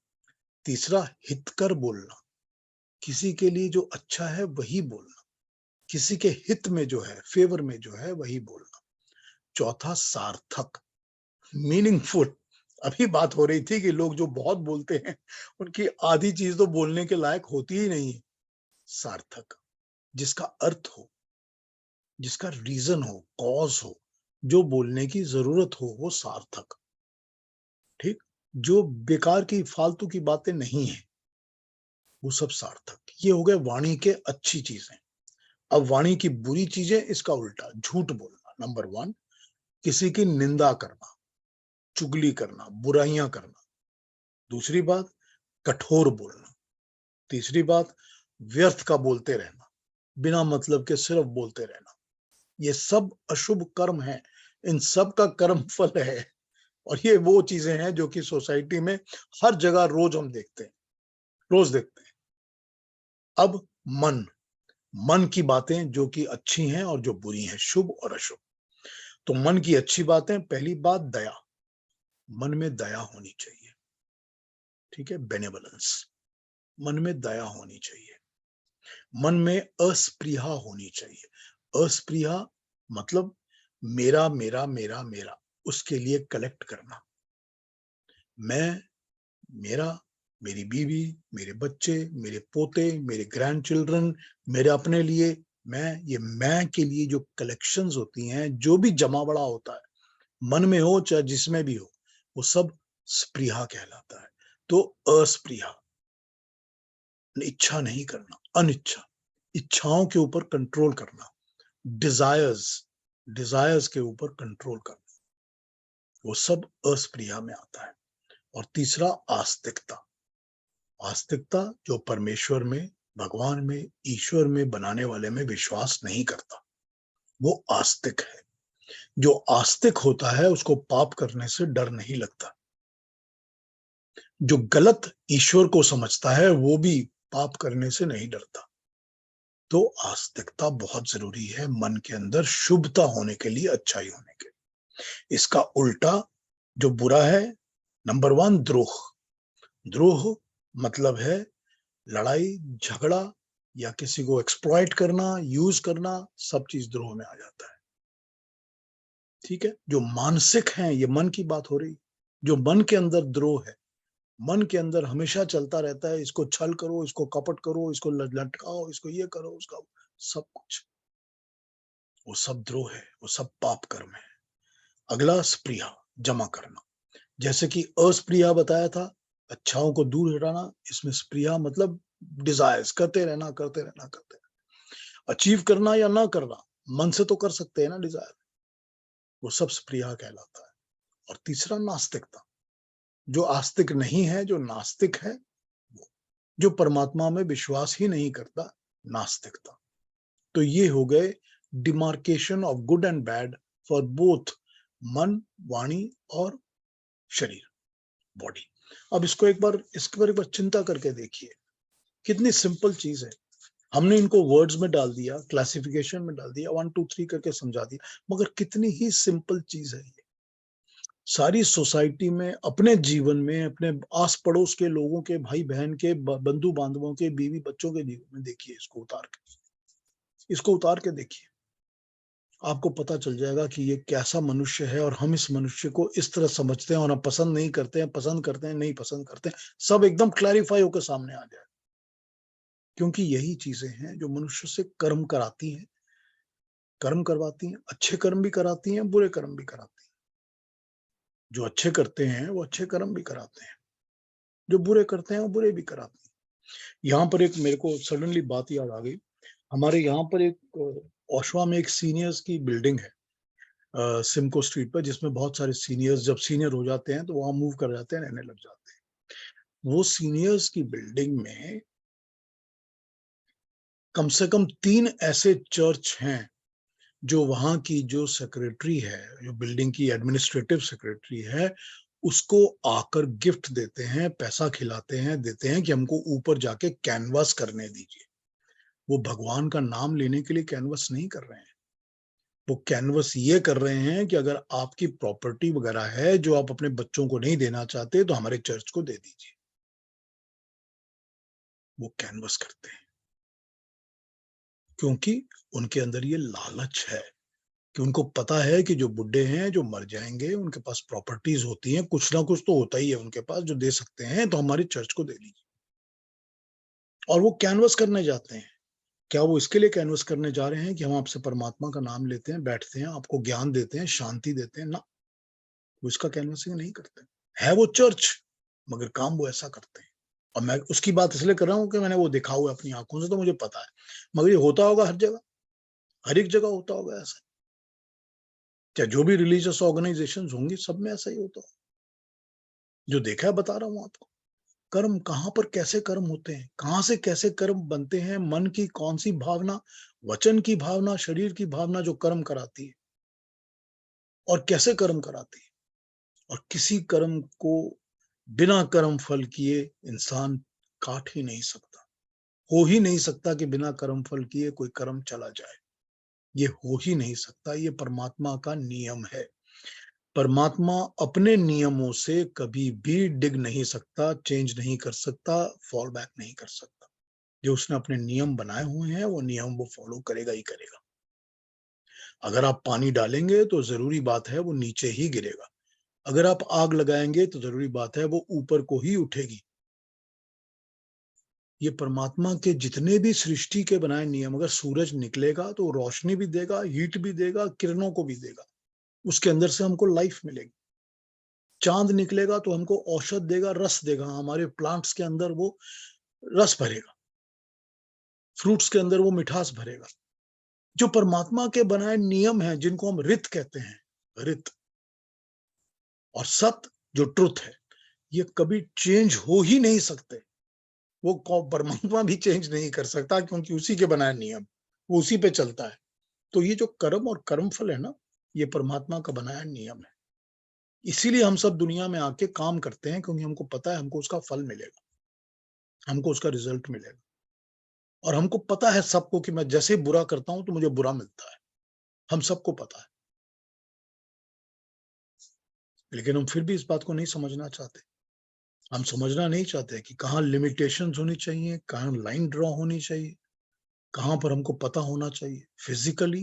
तीसरा हितकर बोलना, किसी के लिए जो अच्छा है वही बोलना, किसी के हित में जो है, फेवर में जो है वही बोलना। चौथा सार्थक, मीनिंगफुल। अभी बात हो रही थी कि लोग जो बहुत बोलते हैं उनकी आधी चीज तो बोलने के लायक होती ही नहीं है। सार्थक, जिसका अर्थ हो, जिसका रीजन हो, कॉज हो, जो बोलने की जरूरत हो, वो सार्थक। ठीक, जो बेकार की फालतू की बातें नहीं है, वो सब सार्थक। ये हो गए वाणी के अच्छी चीजें। अब वाणी की बुरी चीजें, इसका उल्टा, झूठ बोलना, नंबर 1, किसी की निंदा करना, चुगली करना, बुराइयां करना। दूसरी बात, कठोर बोलना। तीसरी बात, व्यर्थ का बोलते रहना, बिना मतलब के सिर्फ बोलते रहना। ये सब अशुभ कर्म है, इन सब का कर्म फल है। और ये वो चीजें हैं जो कि सोसाइटी में हर जगह रोज हम देखते हैं, रोज देखते हैं। अब मन, मन की बातें जो कि अच्छी हैं और जो बुरी हैं, शुभ और अशुभ। तो मन की अच्छी बातें, पहली बात दया, मन में दया होनी चाहिए, ठीक है, बेनेवलेंस, मन में दया होनी चाहिए। मन में अस्पृहा होनी चाहिए। अस्पृहा मतलब मेरा मेरा मेरा मेरा, उसके लिए कलेक्ट करना। मैं, मेरा, मेरी बीवी, मेरे बच्चे, मेरे पोते, मेरे ग्रैंड चिल्ड्रन, मेरे अपने लिए, ये मैं के लिए जो कलेक्शंस होती हैं, जो भी जमा बड़ा होता है, मन में हो चाहे जिसमें भी हो, वो सब स्पृहा कहलाता है। तो अस्पृहा, इच्छा नहीं करना, अनिच्छा, इच्छाओं के ऊपर कंट्रोल करना, डिजायर्स, डिजायर्स के ऊपर कंट्रोल करना, वो सब अस्पृहा में आता है। और तीसरा आस्तिकता, आस्तिकता जो परमेश्वर में, भगवान में, ईश्वर में, बनाने वाले में विश्वास नहीं करता, वो आस्तिक है। जो आस्तिक होता है उसको पाप करने से डर नहीं लगता। जो गलत ईश्वर को समझता है वो भी पाप करने से नहीं डरता। तो आस्तिकता बहुत जरूरी है मन के अंदर, शुभता होने के लिए, अच्छाई होने के लिए। इसका उल्टा जो बुरा है, नंबर 1, द्रोह। द्रोह मतलब है लड़ाई झगड़ा या किसी को एक्सप्लॉइट करना, यूज करना, सब चीज द्रोह में आ जाता है। ठीक है, जो मानसिक है, ये मन की बात हो रही, जो मन के अंदर द्रोह है, मन के अंदर हमेशा चलता रहता है, इसको छल करो, इसको कपट करो, इसको लटकाओ, इसको ये करो, उसका सब कुछ, वो सब द्रोह है, वो सब पाप कर्म है। अगला स्पृहा, जमा करना। जैसे कि अस्पृहा बताया था, अच्छाओं को दूर हटाना, इसमें स्पृहा मतलब डिजायर्स, करते रहना करते रहना करते रहना, अचीव करना या ना करना, मन से तो कर सकते हैं ना डिजायर, वो सब स्पृहा कहलाता है। और तीसरा नास्तिकता, जो आस्तिक नहीं है, जो नास्तिक है, वो जो परमात्मा में विश्वास ही नहीं करता, नास्तिकता। तो ये हो गए demarcation of good and bad for both मन, वाणी और शरीर, बॉडी। अब इसको एक बार, इसके बारे में चिंता करके देखिए, कितनी सिंपल चीज है। हमने इनको वर्ड्स में डाल दिया, क्लासिफिकेशन में डाल दिया, 1 2 3 करके समझा दिया, मगर कितनी ही सिंपल चीज है ये। सारी सोसाइटी में, अपने जीवन में, अपने आस पड़ोस के लोगों के, भाई बहन के, बंधु बांधवों के, बीवी बच्चों के जीवन में देखिए, इसको उतार के, इसको उतार के देखिए, आपको पता चल जाएगा कि ये कैसा मनुष्य है। और हम इस मनुष्य को इस तरह समझते हैं और हम पसंद नहीं करते हैं, पसंद करते हैं, नहीं पसंद करते हैं, सब एकदम क्लैरिफाई होकर सामने आ जाए। क्योंकि यही चीजें हैं जो मनुष्य से कर्म कराती हैं, कर्म करवाती हैं, अच्छे कर्म भी कराती हैं, बुरे कर्म भी कराती हैं। जो अच्छे करते हैं वो अच्छे कर्म भी कराते हैं, जो बुरे करते हैं वो बुरे भी कराते हैं। यहाँ पर एक मेरे को सडनली बात याद आ गई, हमारे यहाँ पर एक ओशवा में एक सीनियर्स की बिल्डिंग है सिमको स्ट्रीट पर, जिसमें बहुत सारे सीनियर्स जब सीनियर हो जाते हैं तो वहां मूव कर जाते हैं, रहने लग जाते हैं। वो सीनियर्स की बिल्डिंग में कम से कम 3 ऐसे चर्च हैं जो वहां की जो सेक्रेटरी है, जो बिल्डिंग की एडमिनिस्ट्रेटिव सेक्रेटरी है, उसको आकर गिफ्ट देते हैं, पैसा खिलाते हैं, देते हैं कि हमको ऊपर जाके कैनवास करने दीजिए। वो भगवान का नाम लेने के लिए कैनवास नहीं कर रहे हैं, वो कैनवस ये कर रहे हैं कि अगर आपकी प्रॉपर्टी वगैरह है जो आप अपने बच्चों को नहीं देना चाहते तो हमारे चर्च को दे दीजिए। वो कैनवस करते हैं क्योंकि उनके अंदर ये लालच है कि उनको पता है कि जो बुड्ढे हैं, जो मर जाएंगे, उनके पास प्रॉपर्टीज होती हैं, कुछ ना कुछ तो होता ही है उनके पास जो दे सकते हैं, तो हमारी चर्च को दे दीजिए। और वो कैनवस करने जाते हैं। क्या वो इसके लिए कैनवस करने जा रहे हैं कि हम आपसे परमात्मा का नाम लेते हैं, बैठते हैं, आपको ज्ञान देते हैं, शांति देते हैं? ना, वो इसका कैनवसिंग नहीं करते। है वो चर्च, मगर काम वो ऐसा करते हैं। और मैं उसकी बात इसलिए कर रहा हूँ कि मैंने वो देखा हुआ अपनी आंखों से, तो मुझे पता है। मगर ये होता होगा हर जगह, हर एक जगह होता होगा ऐसा। क्या जो भी रिलीजियस ऑर्गेनाइजेशन होंगी सब में ऐसा ही होता होगा। जो देखा है बता रहा हूँ आपको। कर्म कहाँ पर कैसे कर्म होते हैं, कहाँ से कैसे कर्म बनते हैं, मन की कौन सी भावना, वचन की भावना, शरीर की भावना जो कर्म कराती है, और कैसे कर्म कराती है। और किसी कर्म को बिना कर्म फल किए इंसान काट ही नहीं सकता। हो ही नहीं सकता कि बिना कर्म फल किए कोई कर्म चला जाए। ये हो ही नहीं सकता। ये परमात्मा का नियम है। परमात्मा अपने नियमों से कभी भी डिग नहीं सकता, चेंज नहीं कर सकता, फॉल बैक नहीं कर सकता। जो उसने अपने नियम बनाए हुए हैं वो नियम वो फॉलो करेगा ही करेगा। अगर आप पानी डालेंगे तो जरूरी बात है वो नीचे ही गिरेगा। अगर आप आग लगाएंगे तो जरूरी बात है वो ऊपर को ही उठेगी। ये परमात्मा के जितने भी सृष्टि के बनाए नियम, अगर सूरज निकलेगा तो रोशनी भी देगा, हीट भी देगा, किरणों को भी देगा, उसके अंदर से हमको लाइफ मिलेगी। चांद निकलेगा तो हमको औषध देगा, रस देगा, हमारे प्लांट्स के अंदर वो रस भरेगा, फ्रूट्स के अंदर वो मिठास भरेगा। जो परमात्मा के बनाए नियम हैं जिनको हम रित कहते हैं, रित और सत्य जो ट्रुथ है, ये कभी चेंज हो ही नहीं सकते। वो परमात्मा भी चेंज नहीं कर सकता क्योंकि उसी के बनाए नियम, वो उसी पे चलता है। तो ये जो कर्म और कर्मफल है ना, ये परमात्मा का बनाया नियम है। इसीलिए हम सब दुनिया में आके काम करते हैं, क्योंकि हमको पता है हमको उसका फल मिलेगा, हमको उसका रिजल्ट मिलेगा। और हमको पता है सबको कि मैं जैसे बुरा करता हूं तो मुझे बुरा मिलता है, हम सबको पता है। लेकिन हम फिर भी इस बात को नहीं समझना चाहते। हम समझना नहीं चाहते कि कहाँ लिमिटेशंस होनी चाहिए, कहाँ लाइन ड्रॉ होनी चाहिए, कहाँ पर हमको पता होना चाहिए, फिजिकली,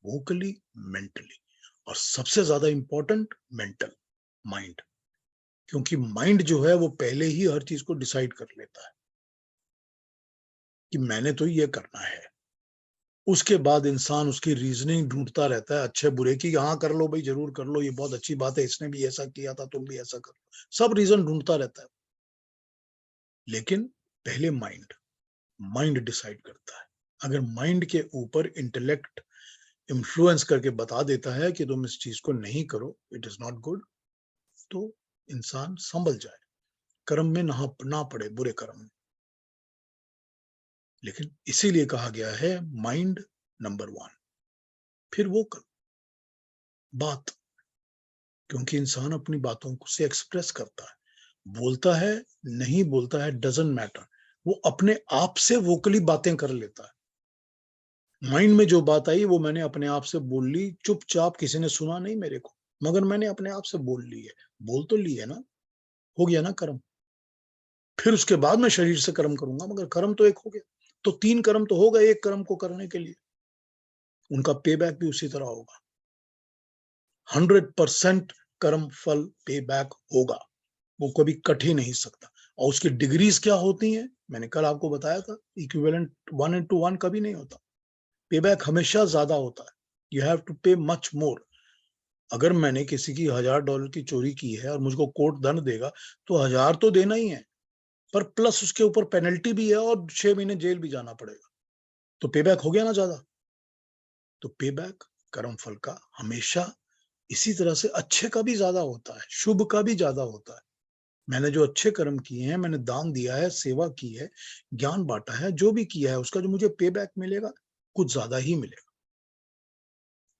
वोकली, मेंटली। और सबसे ज्यादा इंपॉर्टेंट मेंटल, माइंड। क्योंकि माइंड जो है वो पहले ही हर चीज को डिसाइड कर लेता है कि मैंने तो ये करना है। उसके बाद इंसान उसकी रीजनिंग ढूंढता रहता है अच्छे बुरे की, हाँ कर लो भाई, जरूर कर लो, ये बहुत अच्छी बात है, इसने भी ऐसा किया था, तुम भी ऐसा कर लो, सब रीजन ढूंढता रहता है। लेकिन पहले माइंड डिसाइड करता है। अगर माइंड के ऊपर इंटेलेक्ट इन्फ्लुएंस करके बता देता है कि तुम इस चीज को नहीं करो, इट इज नॉट गुड, तो इंसान संभल जाए, कर्म में ना पड़े, बुरे कर्म में। लेकिन इसीलिए कहा गया है माइंड नंबर 1, फिर वो बात। क्योंकि इंसान अपनी बातों को से एक्सप्रेस करता है, बोलता है, नहीं बोलता है, डजंट मैटर, वो अपने आप से वोकली बातें कर लेता है। माइंड में जो बात आई वो मैंने अपने आप से बोल ली, चुपचाप, किसी ने सुना नहीं मेरे को, मगर मैंने अपने आप से बोल ली है। बोल तो ली है ना, हो गया ना कर्म। फिर उसके बाद मैं शरीर से कर्म करूंगा, मगर कर्म तो एक हो गया। तो 3 कर्म तो हो गए एक कर्म को करने के लिए, उनका पे बैक भी उसी तरह होगा। 100% कर्म फल पे बैक होगा, वो कभी कट ही नहीं सकता। और उसकी डिग्रीज क्या होती हैं, मैंने कल आपको बताया था, इक्विवेलेंट 1:1 कभी नहीं होता, पे बैक हमेशा ज्यादा होता है। You have to pay much more. अगर मैंने किसी की $1000 की चोरी की है और मुझको कोर्ट दंड देगा तो 1000 तो देना ही है, पर प्लस उसके ऊपर पेनल्टी भी है और 6 महीने जेल भी जाना पड़ेगा। तो पे बैक हो गया ना ज्यादा। तो पे बैक कर्म फल का हमेशा इसी तरह से अच्छे का भी ज्यादा होता है, शुभ का भी ज्यादा होता है। मैंने जो अच्छे कर्म किए हैं, मैंने दान दिया है, सेवा की है, ज्ञान बांटा है, जो भी किया है उसका जो मुझे पे बैक मिलेगा कुछ ज्यादा ही मिलेगा।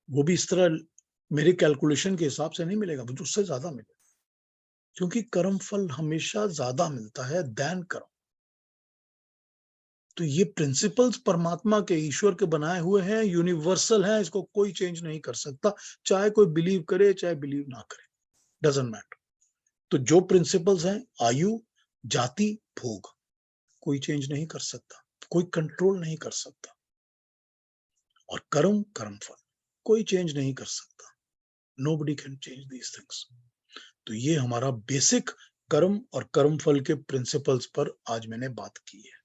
वो भी इस तरह मेरे कैलकुलेशन के हिसाब से नहीं मिलेगा, मुझे उससे ज्यादा मिलेगा, क्योंकि कर्म फल हमेशा ज्यादा मिलता है दैन कर्म। तो ये प्रिंसिपल्स परमात्मा के, ईश्वर के बनाए हुए हैं, यूनिवर्सल हैं, इसको कोई चेंज नहीं कर सकता, चाहे कोई बिलीव करे चाहे बिलीव ना करे, डजंट मैटर। तो जो प्रिंसिपल्स हैं, आयु, जाति, भोग, कोई चेंज नहीं कर सकता, कोई कंट्रोल नहीं कर सकता। और कर्म, कर्मफल, कोई चेंज नहीं कर सकता। Nobody can change these things. तो ये हमारा बेसिक कर्म और कर्मफल के प्रिंसिपल्स पर आज मैंने बात की है।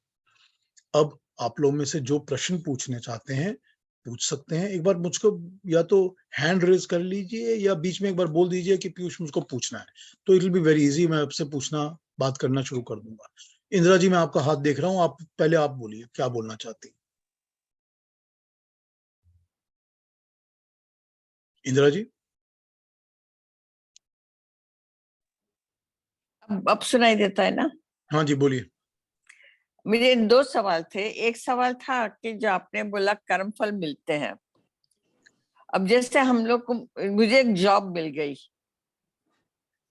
अब आप लोग में से जो प्रश्न पूछने चाहते हैं पूछ सकते हैं। एक बार मुझको या तो हैंड रेज कर लीजिए या बीच में एक बार बोल दीजिए कि पीयूष मुझको पूछना है, तो it will be very easy, मैं आपसे पूछना बात करना शुरू कर दूंगा। इंदिरा जी, मैं आपका हाथ देख रहा हूं, आप पहले आप बोलिए क्या बोलना चाहती हैं। इंदिरा जी? अब सुनाई देता है ना? हाँ जी, बोलिए। मेरे दो सवाल थे। एक सवाल था कि जो आपने बोला कर्म फल मिलते हैं, अब जैसे हम लोग को, मुझे एक जॉब मिल गई,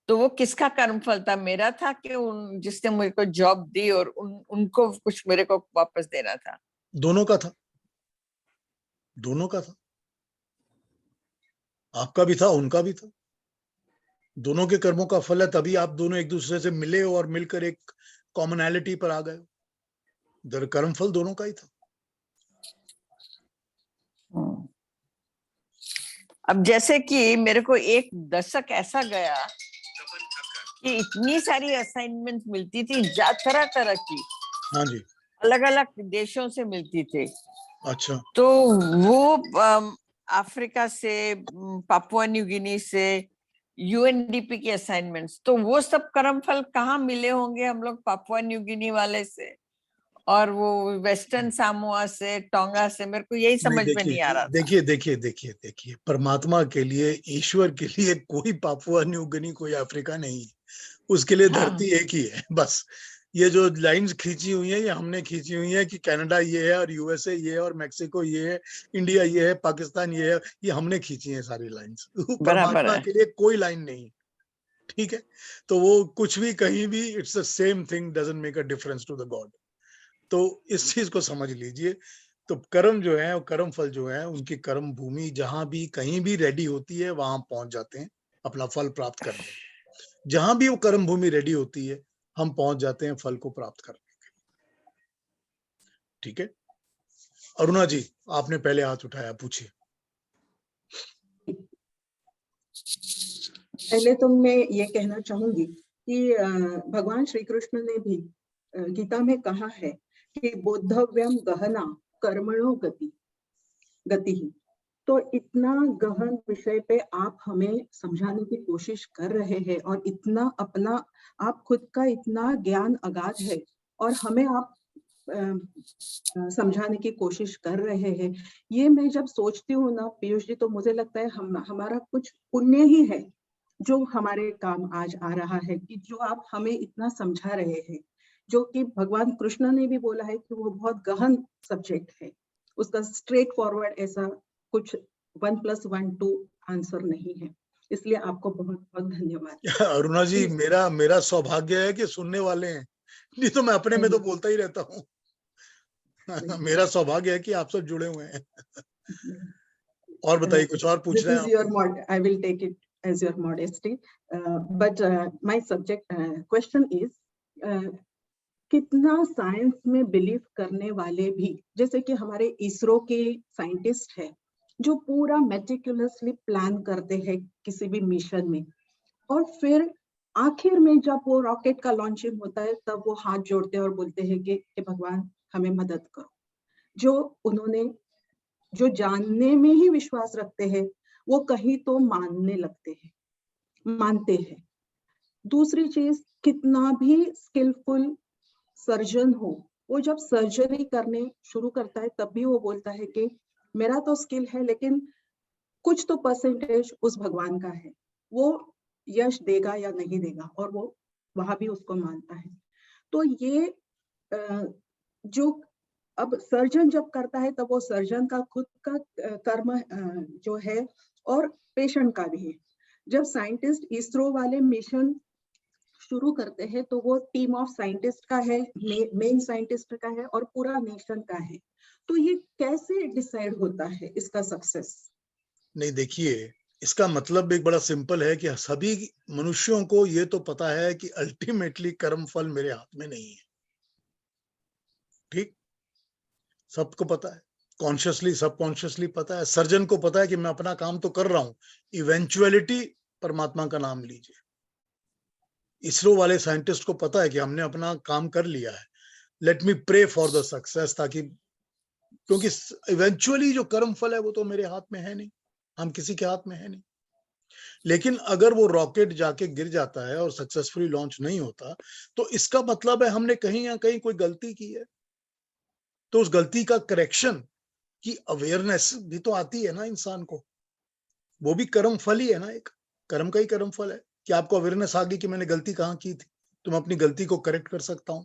तो वो किसका कर्म फल था? मेरा था कि उन जिसने मुझे को जॉब दी और उनको कुछ मेरे को वापस देना था? दोनों का था, दोनों का था, आपका भी था उनका भी था। दोनों के कर्मों का फल है, तभी आप दोनों एक दूसरे से मिले और मिलकर एक कॉमनैलिटी पर आ गए। कर्म फल दोनों का ही था। अब जैसे कि मेरे को एक दशक ऐसा गया कि इतनी सारी असाइनमेंट मिलती थी, तरह तरह की, हाँ जी। अलग अलग देशों से मिलती थी। अच्छा। तो वो अफ्रीका से, पापुआ न्यू गिनी से, यूएनडीपी के असाइनमेंट्स, तो वो सब कर्म फल कहाँ मिले होंगे हम लोग पापुआ न्यू गिनी वाले से और वो वेस्टर्न सामोआ से, टोंगा से? मेरे को यही नहीं, समझ में नहीं आ रहा था। देखिए देखिए देखिए देखिए, परमात्मा के लिए, ईश्वर के लिए कोई पापुआ न्यू गिनी, कोई अफ्रीका नहीं है। उसके लिए धरती एक ही है बस। ये जो लाइंस खींची हुई है, ये हमने खींची हुई है कि कनाडा ये है और यूएसए ये है और मेक्सिको ये है, इंडिया ये है, पाकिस्तान ये है, ये हमने खींची है सारी लाइंस। बराबर परमात्मा है। के लिए कोई लाइन नहीं, ठीक है? तो वो कुछ भी कहीं भी, it's the same thing, doesn't make a difference to the god. तो इस चीज को समझ लीजिए। तो कर्म जो है, कर्म फल जो है, उनकी कर्म भूमि जहां भी कहीं भी रेडी होती है वहां पहुंच जाते हैं अपना फल प्राप्त करने। जहां भी वो कर्म भूमि रेडी होती है हम पहुंच जाते हैं फल को प्राप्त करने के लिए, ठीक है? अरुणा जी, आपने पहले हाथ उठाया, पूछिए। पहले तो मैं ये कहना चाहूंगी कि भगवान श्री कृष्ण ने भी गीता में कहा है कि बोद्धव्यम गहना कर्मणो गति ही। तो इतना गहन विषय पे आप हमें समझाने की कोशिश कर रहे हैं और इतना अपना, आप खुद का इतना ज्ञान अगाध है और हमें आप समझाने की कोशिश कर रहे हैं। ये मैं जब सोचती हूँ ना पीयूष जी, तो मुझे लगता है हमारा कुछ पुण्य ही है जो हमारे काम आज आ रहा है, कि जो आप हमें इतना समझा रहे हैं, जो कि भगवान कृष्ण ने भी बोला है कि वो बहुत गहन सब्जेक्ट है, उसका स्ट्रेट फॉरवर्ड ऐसा कुछ 1+1=2 आंसर नहीं है। इसलिए आपको बहुत बहुत धन्यवाद। अरुणा जी, मेरा सौभाग्य है कि सुनने वाले हैं, नहीं तो मैं अपने में तो बोलता ही रहता हूँ। मेरा सौभाग्य है कि आप सब जुड़े हुए हैं। और बताइए, कुछ और पूछ This रहे हैं is आप? your I will take it as your modesty. But my subject question is, कितना साइंस में बिलीव करने वाले भी, जैसे कि हमारे इसरो के साइंटिस्ट है जो पूरा मेटिकुलसली प्लान करते हैं किसी भी मिशन में, और फिर आखिर में जब वो रॉकेट का लॉन्चिंग होता है तब वो हाथ जोड़ते हैं और बोलते हैं कि भगवान हमें मदद करो। जो उन्होंने, जो जानने में ही विश्वास रखते हैं, वो कहीं तो मानते हैं। दूसरी चीज, कितना भी स्किलफुल सर्जन हो, वो जब सर्जरी करने शुरू करता है तब भी वो बोलता है कि मेरा तो स्किल है, लेकिन कुछ तो परसेंटेज उस भगवान का है, वो यश देगा या नहीं देगा, और वो वहां भी उसको मानता है। तो ये जो अब सर्जन जब करता है तब वो सर्जन का खुद का कर्म जो है, और पेशेंट का भी है। जब साइंटिस्ट इसरो वाले मिशन शुरू करते हैं तो वो टीम ऑफ साइंटिस्ट का है, मेन साइंटिस्ट का है और पूरा नेशन का है। तो ये कैसे डिसाइड होता है इसका सक्सेस? नहीं, देखिए, इसका मतलब एक बड़ा सिंपल है कि सभी मनुष्यों को ये तो पता है कि अल्टीमेटली कर्म फल मेरे हाथ में नहीं है। ठीक, सबको पता है, कॉन्शियसली सबकॉन्शियसली पता है। सर्जन को पता है कि मैं अपना काम तो कर रहा हूं, इवेंचुअलिटी परमात्मा का नाम लीजिए। इसरो वाले साइंटिस्ट को पता है कि हमने अपना काम कर लिया है, let me pray for the success, ताकि, क्योंकि इवेंचुअली जो कर्म फल है वो तो मेरे हाथ में है नहीं, हम किसी के हाथ में है नहीं। लेकिन अगर वो रॉकेट जाके गिर जाता है और सक्सेसफुली लॉन्च नहीं होता, तो इसका मतलब है हमने कहीं ना कहीं कोई गलती की है। तो उस गलती का करेक्शन की अवेयरनेस भी तो आती है ना इंसान को, वो भी कर्म फल ही है ना, एक कर्म का ही कर्म फल है कि आपको अवेयरनेस आ गई कि मैंने गलती कहाँ की थी, तो मैं अपनी गलती को करेक्ट कर सकता हूं,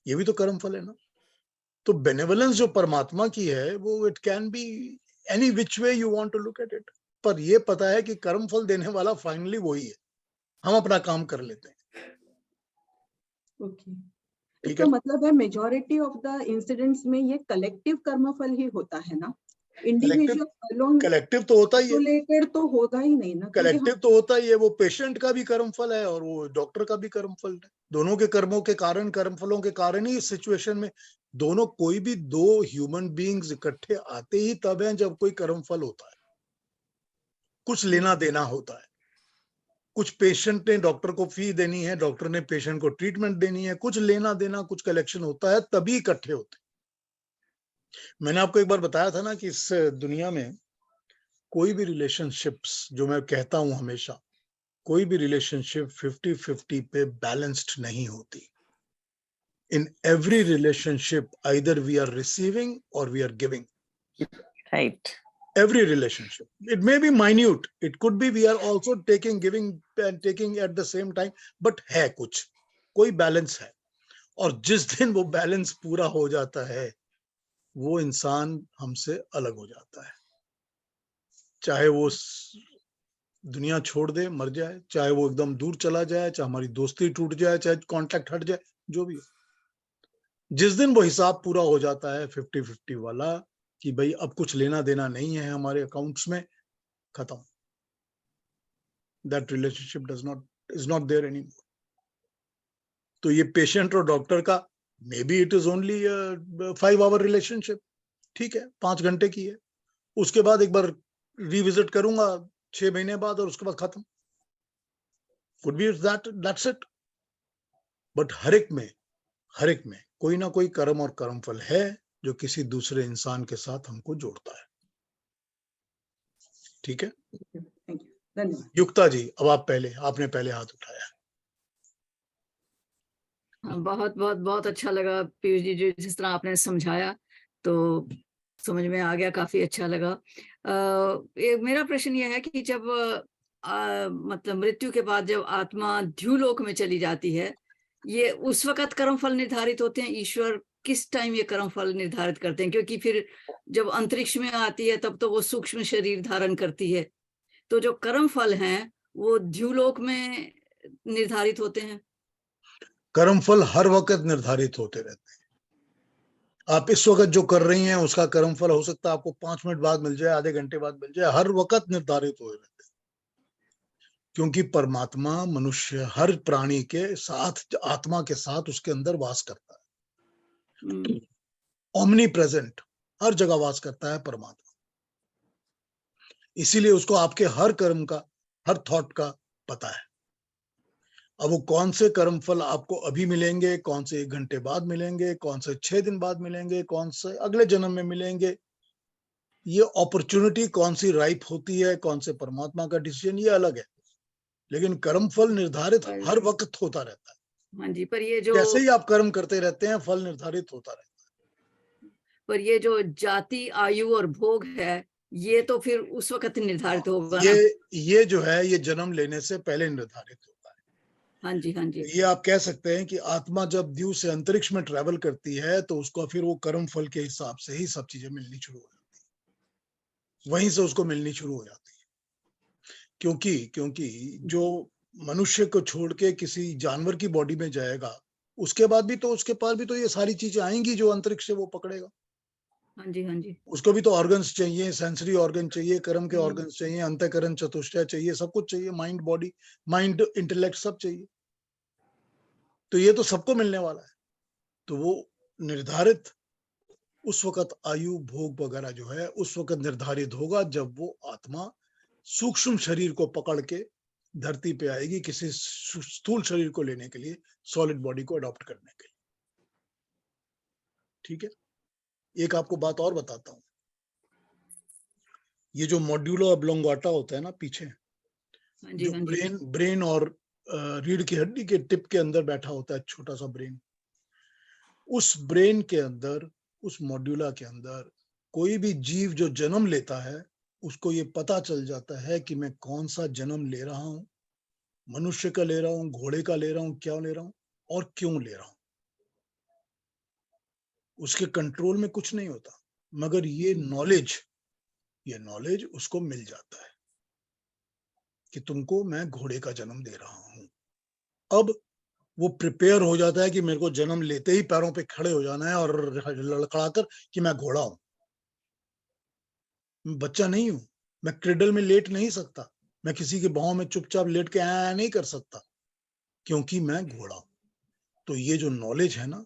ये भी तो कर्म फल है ना। तो बेनेवलेंस जो परमात्मा की है वो it can be any which way you want to look at it, पर ये पता है कि कर्म फल देने वाला फाइनली वही है, हम अपना काम कर लेते हैं। ओके, ठीक इसका है, मतलब है मेजॉरिटी ऑफ द इंसिडेंट्स में ये कलेक्टिव कर्मफल ही होता है ना, इंडिविजुअल अलोन कलेक्टिव तो होता ही है, आइसोलेटेड तो होगा ही नहीं ना, क्योंकि कलेक्टिव तो होता ही है। वो पेशेंट का भी कर्म फल है और वो डॉक्टर का भी कर्म फल है। दोनों के कर्मों के कारण, कर्म फलों के कारण ही इस सिचुएशन में दोनों, कोई भी दो ह्यूमन बीइंग्स इकट्ठे आते ही तब है जब कोई कर्म फल होता है, कुछ लेना देना होता है। कुछ पेशेंट ने डॉक्टर को फी देनी है, डॉक्टर ने पेशेंट को ट्रीटमेंट देनी है, कुछ लेना देना, कुछ कलेक्शन होता है, तभी इकट्ठे होते। मैंने आपको एक बार बताया था ना कि इस दुनिया में कोई भी रिलेशनशिप्स, जो मैं कहता हूं हमेशा, कोई भी रिलेशनशिप 50-50 पे बैलेंस्ड नहीं होती। In every relationship either we are receiving और we are giving. Right. Every relationship, it may be minute, it could be we are also taking, giving and taking at the same time, but है कुछ, कोई balance है। और जिस दिन वो balance पूरा हो जाता है, वो इंसान हमसे अलग हो जाता है, चाहे वो दुनिया छोड़ दे, मर जाए, चाहे वो एकदम दूर चला जाए, चाहे हमारी दोस्ती टूट जाए, चाहे कांटेक्ट हट जाए, जो भी हो। जिस दिन वो हिसाब पूरा हो जाता है 50-50 वाला, कि भाई अब कुछ लेना देना नहीं है हमारे अकाउंट्स में, खत्म, that relationship is not there anymore. तो ये पेशेंट और डॉक्टर का maybe it is only 5 hour relationship, ठीक है, 5 घंटे की है, उसके बाद एक बार रिविजिट करूंगा 6 महीने बाद और उसके बाद खत्म, could be that's it. But हर एक में कोई ना कोई कर्म और कर्मफल है जो किसी दूसरे इंसान के साथ हमको जोड़ता है। ठीक है, थैंक यू, धन्यवाद। युक्ता जी, अब आपने पहले हाथ उठाया। बहुत बहुत बहुत अच्छा लगा पीयूष जी, जो जिस तरह आपने समझाया तो समझ में आ गया, काफी अच्छा लगा। मेरा प्रश्न यह है कि जब मतलब मृत्यु के बाद जब आत्मा ध्युलोक में चली जाती है, ये उस वक्त कर्मफल निर्धारित होते हैं? ईश्वर किस टाइम ये कर्मफल निर्धारित करते हैं? क्योंकि फिर जब अंतरिक्ष में आती है तब तो वो सूक्ष्म शरीर धारण करती है, तो जो कर्मफल हैं वो ध्युलोक में निर्धारित होते हैं? कर्मफल हर वक्त निर्धारित होते रहते हैं। आप इस वक्त जो कर रही हैं उसका कर्मफल हो सकता है आपको 5 मिनट बाद मिल जाए, आधे घंटे बाद मिल जाए, हर वक्त निर्धारित हो रहते हैं। क्योंकि परमात्मा मनुष्य, हर प्राणी के साथ, आत्मा के साथ उसके अंदर वास करता है। ओमनी प्रेजेंट, हर जगह वास करता है परमात्मा। इसीलिए उसको आपके हर कर्म का, हर थॉट का पता है। अब वो कौन से कर्म फल आपको अभी मिलेंगे, कौन से 1 घंटे बाद मिलेंगे, कौन से 6 दिन बाद मिलेंगे, कौन से अगले जन्म में मिलेंगे, ये अपॉर्चुनिटी कौन सी राइप होती है, कौन से परमात्मा का डिसीजन, ये अलग है। लेकिन कर्म फल निर्धारित हर वक्त होता रहता है। हाँ जी, पर ये जो जैसे ही आप कर्म करते रहते हैं, फल निर्धारित होता रहता है। पर ये जो जाति, आयु और भोग है, ये तो फिर उस वक्त निर्धारित होगा ना। ये जो है ये जन्म लेने से पहले निर्धारित होता है। हाँ जी, हाँ जी। ये आप कह सकते हैं कि आत्मा जब द्यू से अंतरिक्ष में ट्रेवल करती है तो उसको फिर वो कर्म फल के हिसाब से ही सब चीजें मिलनी शुरू हो जाती है, वहीं से उसको मिलनी शुरू हो जाती है। क्योंकि जो मनुष्य को छोड़ के किसी जानवर की बॉडी में जाएगा, उसके बाद भी तो उसके पास भी तो ये सारी चीजें आएंगी जो अंतरिक्ष से वो पकड़ेगा। हाँ जी, हाँ जी। उसको भी तो ऑर्गन्स चाहिए, सेंसरी ऑर्गन चाहिए, कर्म के हम्म। ऑर्गन्स चाहिए, अंतःकरण चतुष्टय चाहिए, सब कुछ चाहिए, माइंड बॉडी, माइंड इंटेलेक्ट सब चाहिए। तो ये तो सबको मिलने वाला है। तो वो निर्धारित उस वक्त आयु भोग वगैरह जो है उस वक्त निर्धारित होगा जब वो आत्मा सूक्ष्म शरीर को पकड़ के धरती पे आएगी किसी स्थूल शरीर को लेने के लिए, सॉलिड बॉडी को अडॉप्ट करने के लिए। ठीक है, एक आपको बात और बताता हूं। ये जो मॉड्यूलो ऑब्लोंगाटा होता है ना पीछे, हाँ जी, जो हाँ जी। ब्रेन और रीढ़ की हड्डी के टिप के अंदर बैठा होता है छोटा सा ब्रेन, उस ब्रेन के अंदर, उस मॉड्यूला के अंदर कोई भी जीव जो जन्म लेता है उसको ये पता चल जाता है कि मैं कौन सा जन्म ले रहा हूं, मनुष्य का ले रहा हूं, घोड़े का ले रहा हूं, क्या ले रहा हूं और क्यों ले रहा हूं। उसके कंट्रोल में कुछ नहीं होता, मगर ये नॉलेज उसको मिल जाता है कि तुमको मैं घोड़े का जन्म दे रहा हूं। अब वो प्रिपेयर हो जाता है कि मेरे को जन्म लेते ही पैरों पे खड़े हो जाना है और लड़खड़ाकर कि मैं घोड़ा हूं, मैं बच्चा नहीं हूं, मैं क्रिडल में लेट नहीं सकता, मैं किसी के बाहों में चुपचाप लेट के नहीं कर सकता, क्योंकि मैं घोड़ा हूं। तो ये जो नॉलेज है ना,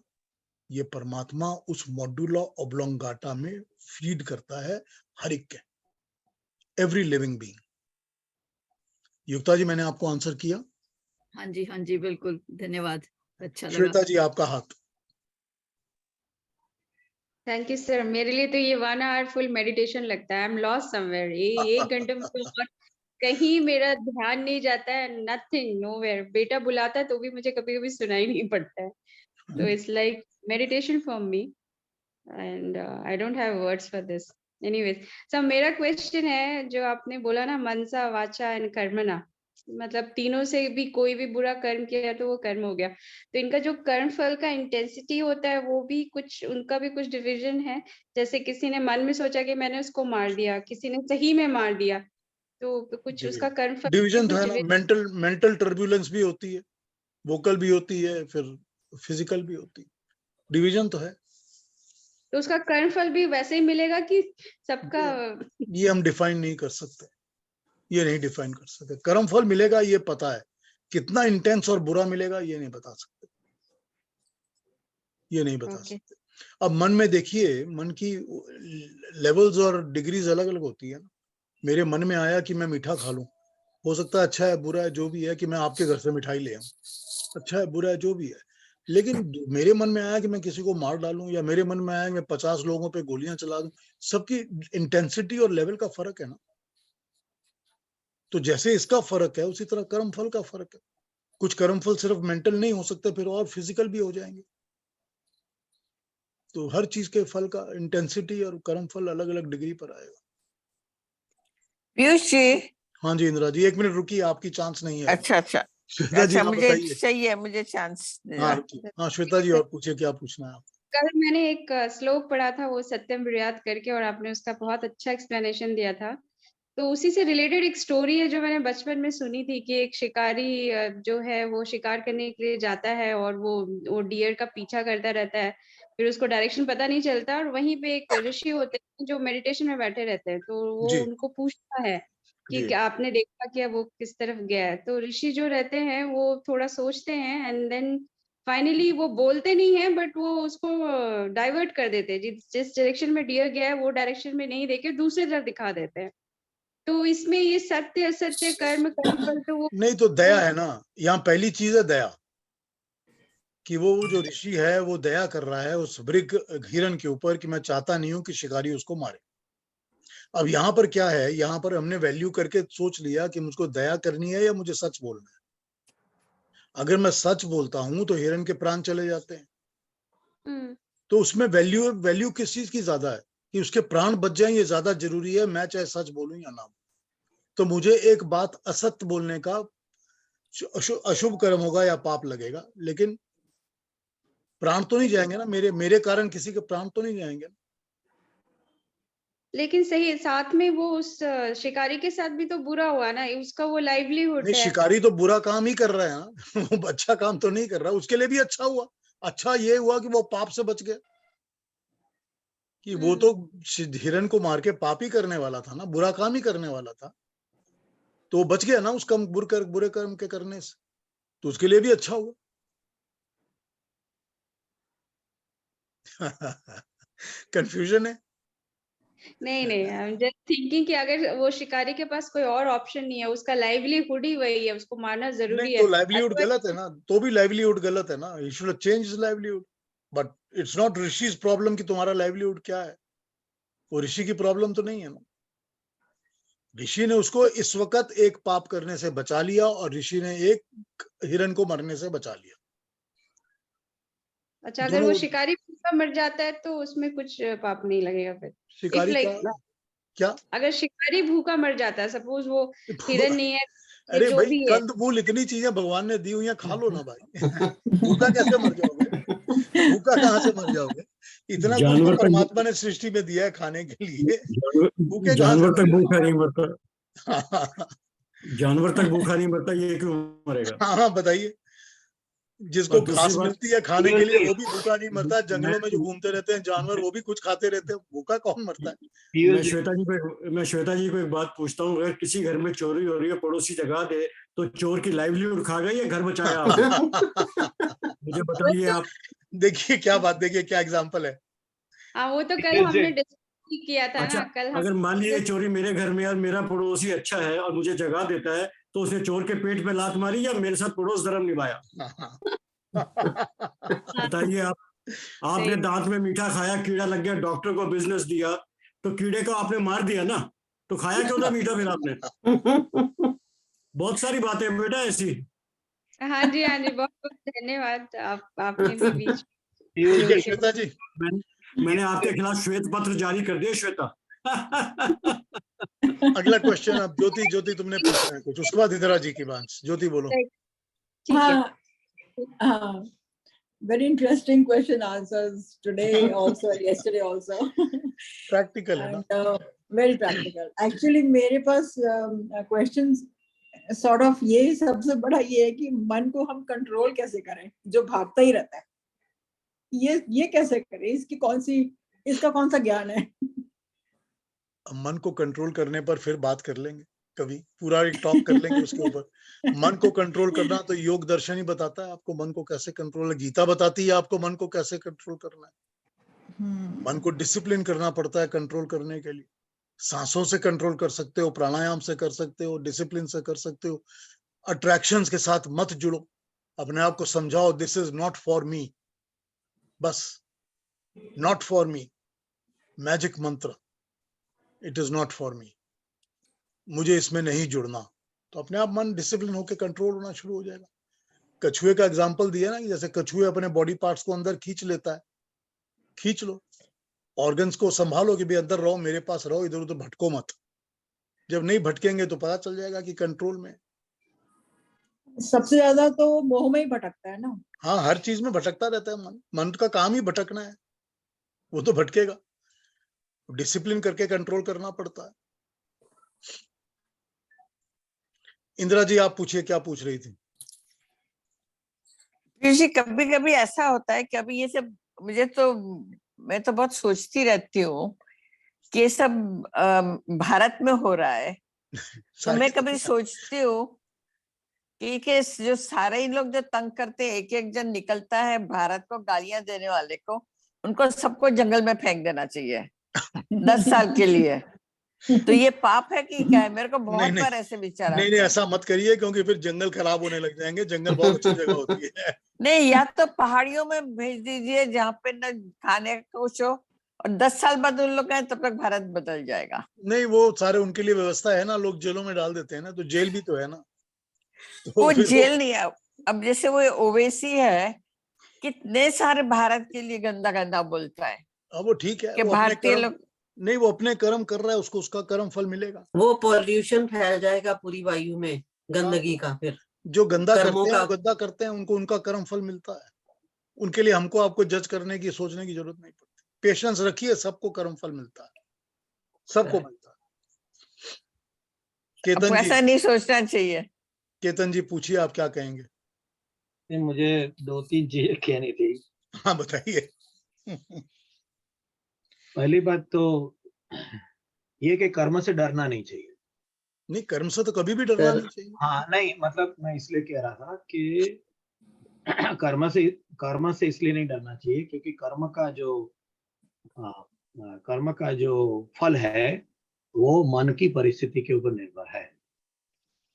ये परमात्मा उस मॉड्यूला ऑब्लोंगाटा में फीड करता है हर एक के, एवरी लिविंग बीइंग। युक्ता जी, मैंने आपको आंसर किया? हाँ जी, हाँ जी, बिल्कुल, धन्यवाद, अच्छा लगा। श्वेता जी, आपका हाथ। Thank you sir. मेरे लिए तो ये 1 आवर फुल मेडिटेशन लगता है। I am lost somewhere. ये 1 घंटे में तो और कहीं मेरा ध्यान नहीं जाता है, नथिंग, नोवेयर। बेटा बुलाता है तो भी मुझे कभी-कभी सुनाई नहीं पड़ता है। तो it's like meditation for me and I don't have words for this. Anyways, so मेरा क्वेश्चन है, जो आपने बोला ना मनसा, वाचा एंड कर्मणा, मतलब तीनों से भी कोई भी बुरा कर्म किया तो वो कर्म हो गया। तो इनका जो कर्म फल का इंटेंसिटी होता है वो भी कुछ, उनका भी कुछ डिवीजन है? जैसे किसी ने मन में सोचा कि मैंने उसको मार दिया, किसी ने सही में मार दिया, तो कुछ उसका कर्म फल डिवीजन तो कुछ है ना, मेंटल टर्बुलेंस भी होती है, वोकल भी होती है, फिर फिजिकल भी होती है, डिवीजन तो है। तो उसका कर्म फल भी वैसे ही मिलेगा कि सबका? ये हम डिफाइन नहीं कर सकते, ये नहीं डिफाइन कर सकते। कर्म फल मिलेगा ये पता है, कितना इंटेंस और बुरा मिलेगा ये नहीं बता सकते, ये नहीं बता सकते। अब मन में देखिए, मन की लेवल्स और डिग्रीज अलग अलग होती है ना। मेरे मन में आया कि मैं मीठा खा लूं, हो सकता है अच्छा है बुरा है जो भी है कि मैं आपके घर से मिठाई ले आऊं, अच्छा है बुरा है जो भी है। लेकिन मेरे मन में आया कि मैं किसी को मार डालूं, या मेरे मन में आया कि मैं 50 लोगों पे गोलियां चला दूं, सबकी इंटेंसिटी और लेवल का फर्क है ना। तो जैसे इसका फर्क है उसी तरह कर्म फल का फर्क है। कुछ कर्म फल सिर्फ मेंटल नहीं हो सकते, फिर और फिजिकल भी हो जाएंगे। तो हर चीज के फल का इंटेंसिटी और कर्म फल अलग अलग डिग्री पर आएगा। पीयूष जी। हाँ जी इंदिरा जी, 1 मिनट रुकिए, आपकी चांस नहीं है। अच्छा अच्छा श्वेता जी, अच्छा, आप मुझे बताइए। सही है, मुझे चांस हाँ रुकिए, हाँ श्वेता जी, और पूछिए क्या पूछना है आप। कल मैंने एक श्लोक पढ़ा था, वो सत्यम ब्रूयात करके, और आपने उसका बहुत अच्छा एक्सप्लेनेशन दिया था। तो उसी से रिलेटेड एक स्टोरी है जो मैंने बचपन में सुनी थी कि एक शिकारी जो है वो शिकार करने के लिए जाता है और वो डियर का पीछा करता रहता है, फिर उसको डायरेक्शन पता नहीं चलता, और वहीं पे एक ऋषि होते हैं जो मेडिटेशन में बैठे रहते हैं। तो वो जी उनको पूछता है कि जी क्या आपने देखा क्या वो किस तरफ गया है? तो ऋषि जो रहते हैं वो थोड़ा सोचते हैं एंड देन फाइनली वो बोलते नहीं है, बट वो उसको डाइवर्ट कर देते हैं। जिस डायरेक्शन में डियर गया है वो डायरेक्शन में नहीं देके दूसरी तरफ दिखा देते हैं। तो इसमें ये सत्य असत्य कर्म कर्मफल, तो नहीं, तो दया है ना, यहाँ पहली चीज है दया, कि वो जो ऋषि है वो दया कर रहा है उस मृग हिरन के ऊपर कि मैं चाहता नहीं हूं कि शिकारी उसको मारे। अब यहाँ पर क्या है, यहाँ पर हमने वैल्यू करके सोच लिया कि मुझको दया करनी है या मुझे सच बोलना है। अगर मैं सच बोलता हूं तो हिरन के प्राण चले जाते हैं, तो उसमें वैल्यू किस चीज की ज्यादा है कि उसके प्राण बच जाएं, ये ज्यादा जरूरी है, मैं चाहे सच बोलूं या ना। तो मुझे एक बात असत्य बोलने का अशुभ कर्म होगा या पाप लगेगा, लेकिन प्राण तो नहीं जाएंगे ना, मेरे कारण किसी के प्राण तो नहीं जाएंगे। लेकिन सही साथ में वो उस शिकारी के साथ भी तो बुरा हुआ ना, उसका वो लाइवलीहुड नहीं, है। शिकारी तो बुरा काम ही कर रहा है ना वो अच्छा काम तो नहीं कर रहा, उसके लिए भी अच्छा हुआ। अच्छा ये हुआ कि वो पाप से बच गया, कि वो तो हिरण को मार के पाप ही करने वाला था ना, बुरा काम ही करने वाला था, तो वो बच गया ना उस कम बुरे कर्म के करने से, तो उसके लिए भी अच्छा हुआ कंफ्यूजन है। नहीं नहीं, आई एम जस्ट थिंकिंग कि अगर वो शिकारी के पास कोई और ऑप्शन नहीं है, उसका लाइवलीहुड ही वही है, उसको मारना जरूरी नहीं है। तो लाइवलीहुड गलत है ना, तो भी लाइवलीहुड गलत है ना, he should change his livelihood, but it's not Rishi's problem कि तुम्हारा लाइवलीहुड क्या है, वो ऋषि की प्रॉब्लम तो नहीं है ना। ऋषि ने उसको इस वक्त एक पाप करने से बचा लिया और ऋषि ने एक हिरण को मरने से बचा लिया। अच्छा, अगर वो शिकारी भूखा मर जाता है तो उसमें कुछ पाप नहीं लगेगा फिर? शिकारी क्या अगर शिकारी भूखा मर जाता है, सपोज वो हिरण नहीं है, अरे जो भाई भी है, कंद मूल इतनी चीजें भगवान ने दी हुई हैं, खा लो ना भाई भूखा कैसे मर जाओगे? भूखा कहाँ से मर जाओगे? इतना कुछ तो परमात्मा ने सृष्टि में दिया है खाने के लिए, भूखे कहाँ से जानवर तक मर भूखा नहीं मरता, जाओगे? जानवर तक भूखा नहीं मरता, ये क्यों मरेगा? हाँ बताइए, जिसको और दूसरी घास बात, मिलती है खाने के लिए वो भी भूखा नहीं मरता, जंगलों में जो घूमते रहते हैं जानवर वो भी कुछ खाते रहते हैं, भूखा कौन मरता है? मैं श्वेता जी को एक बात पूछता हूँ, अगर किसी घर में चोरी हो रही है, पड़ोसी जगा दे, तो चोर की लाइवलीहुड खा गए या घर बचाया आपने? मुझे बताइए आप। देखिए क्या बात, देखिए क्या एग्जाम्पल है। हाँ वो तो कल हमने डिस्कस किया था अच्छा, ना, कल हम अगर मान लीजिए चोरी मेरे घर में, और मेरा पड़ोसी अच्छा है और मुझे जगा देता है, तो उसने चोर के पेट पे लात मारी या मेरे साथ पड़ोस धर्म निभाया? बताइए आप। आपने दांत में मीठा खाया, कीड़ा लग गया, डॉक्टर को बिजनेस दिया, तो कीड़े को आपने मार दिया ना, तो खाया क्यों था मीठा फिर आपने? बहुत सारी बातें हैं बेटा ऐसी। हाँ जी बहुत बहुत धन्यवाद, आपने भी बीच ठीक है श्वेता जी, मैंने आपके खिलाफ श्वेत पत्र जारी कर दिया श्वेता। अगला क्वेश्चन अब ज्योति तुमने पूछना है कुछ, उसके बाद इंदिरा जी की बात। ज्योति बोलो। ठीक है। हाँ, very interesting question answers today also and yesterday also. Practical है ना? Very practical. Actually मेरे पास questions sort of ये सबसे बड़ा ये है कि मन को हम कंट्रोल कैसे करें, जो भागता ही रहता है, ये कैसे करें, इसका कौन सा ज्ञान है? मन को कंट्रोल करने पर फिर बात कर लेंगे, कभी पूरा एक टॉक कर लेंगे उसके ऊपर। मन को कंट्रोल करना तो योग दर्शन ही बताता है आपको मन को कैसे कंट्रोल, गीता बताती है आपको मन को कैसे कंट्रोल करना है। मन को डिसिप्लिन करना पड़ता है कंट्रोल करने के लिए। सांसों से कंट्रोल कर सकते हो, प्राणायाम से कर सकते हो, डिसिप्लिन से कर सकते हो। अट्रैक्शंस के साथ मत जुड़ो, अपने आप को समझाओ this is not for me, बस नॉट फॉर मी, मैजिक मंत्र, it is not for me, मुझे इसमें नहीं जुड़ना, तो अपने आप मन डिसिप्लिन होकर कंट्रोल होना शुरू हो जाएगा। कछुए का एग्जांपल दिया ना, कि जैसे कछुए अपने बॉडी पार्ट्स को अंदर खींच लेता है, खींच लो, ऑर्गन्स को संभालो कि भाई अंदर रहो, मेरे पास रहो, इधर उधर भटको मत। जब नहीं भटकेंगे तो पता चल जाएगा कि कंट्रोल में। सबसे ज्यादा तो मोह में ही भटकता है ना। हाँ, हर चीज में भटकता रहता है मन का काम ही भटकना है, वो तो भटकेगा, डिसिप्लिन करके कंट्रोल करना पड़ता है। इंदिरा जी आप पूछिए, क्या पूछ रही थी? जी कभी कभी ऐसा होता है कि अभी ये सब मैं तो बहुत सोचती रहती हूँ कि ये सब भारत में हो रहा है, तो मैं कभी सोचती हूँ कि जो सारे लोग जो तंग करते हैं, एक एक जन निकलता है भारत को गालियां देने वाले को, उनको सबको जंगल में फेंक देना चाहिए 10 साल के लिए। तो ये पाप है कि क्या है? मेरे को बहुत बार ऐसे विचार नहीं, ऐसा मत करिए, क्योंकि फिर जंगल खराब होने लग जाएंगे, जंगल बहुत अच्छी जगह होती है। नहीं, या तो पहाड़ियों में भेज दीजिए जहाँ पे न खाने का कुछ हो, और 10 साल बाद उन लोग आए, तब तक भारत बदल जाएगा। नहीं, वो सारे उनके लिए व्यवस्था है ना, लोग जेलों में डाल देते हैं ना, तो जेल भी तो है ना। तो वो जेल नहीं है। अब जैसे वो ओवैसी है, कितने सारे भारत के लिए गंदा गंदा बोलता है अब वो ठीक है, कि वो अपने भारतीय कर्म, लोग नहीं वो अपने कर्म कर रहा है, उसको उसका कर्म फल मिलेगा। वो पॉल्यूशन फैल जाएगा पूरी वायु में गंदगी का, फिर जो गंदा कर्मों करते हैं, का। गंदा करते हैं, उनको उनका कर्म फल मिलता है। उनके लिए हमको आपको जज करने की, सोचने की जरूरत नहीं पड़ती। पेशेंस रखिए, सबको कर्म फल मिलता है, सबको मिलता है। केतन आपको जी, ऐसा नहीं सोचना चाहिए। केतन जी पूछिए, आप क्या कहेंगे? नहीं, मुझे 2-3 चीजें कहनी थी। हाँ बताइए। पहली बात तो ये कि कर्म से डरना नहीं चाहिए। नहीं, कर्म से तो कभी भी डरना नहीं चाहिए। हाँ नहीं, मतलब मैं इसलिए कह रहा था कि कर्म से इसलिए नहीं डरना चाहिए क्योंकि कर्म का जो फल है वो मन की परिस्थिति के ऊपर निर्भर है।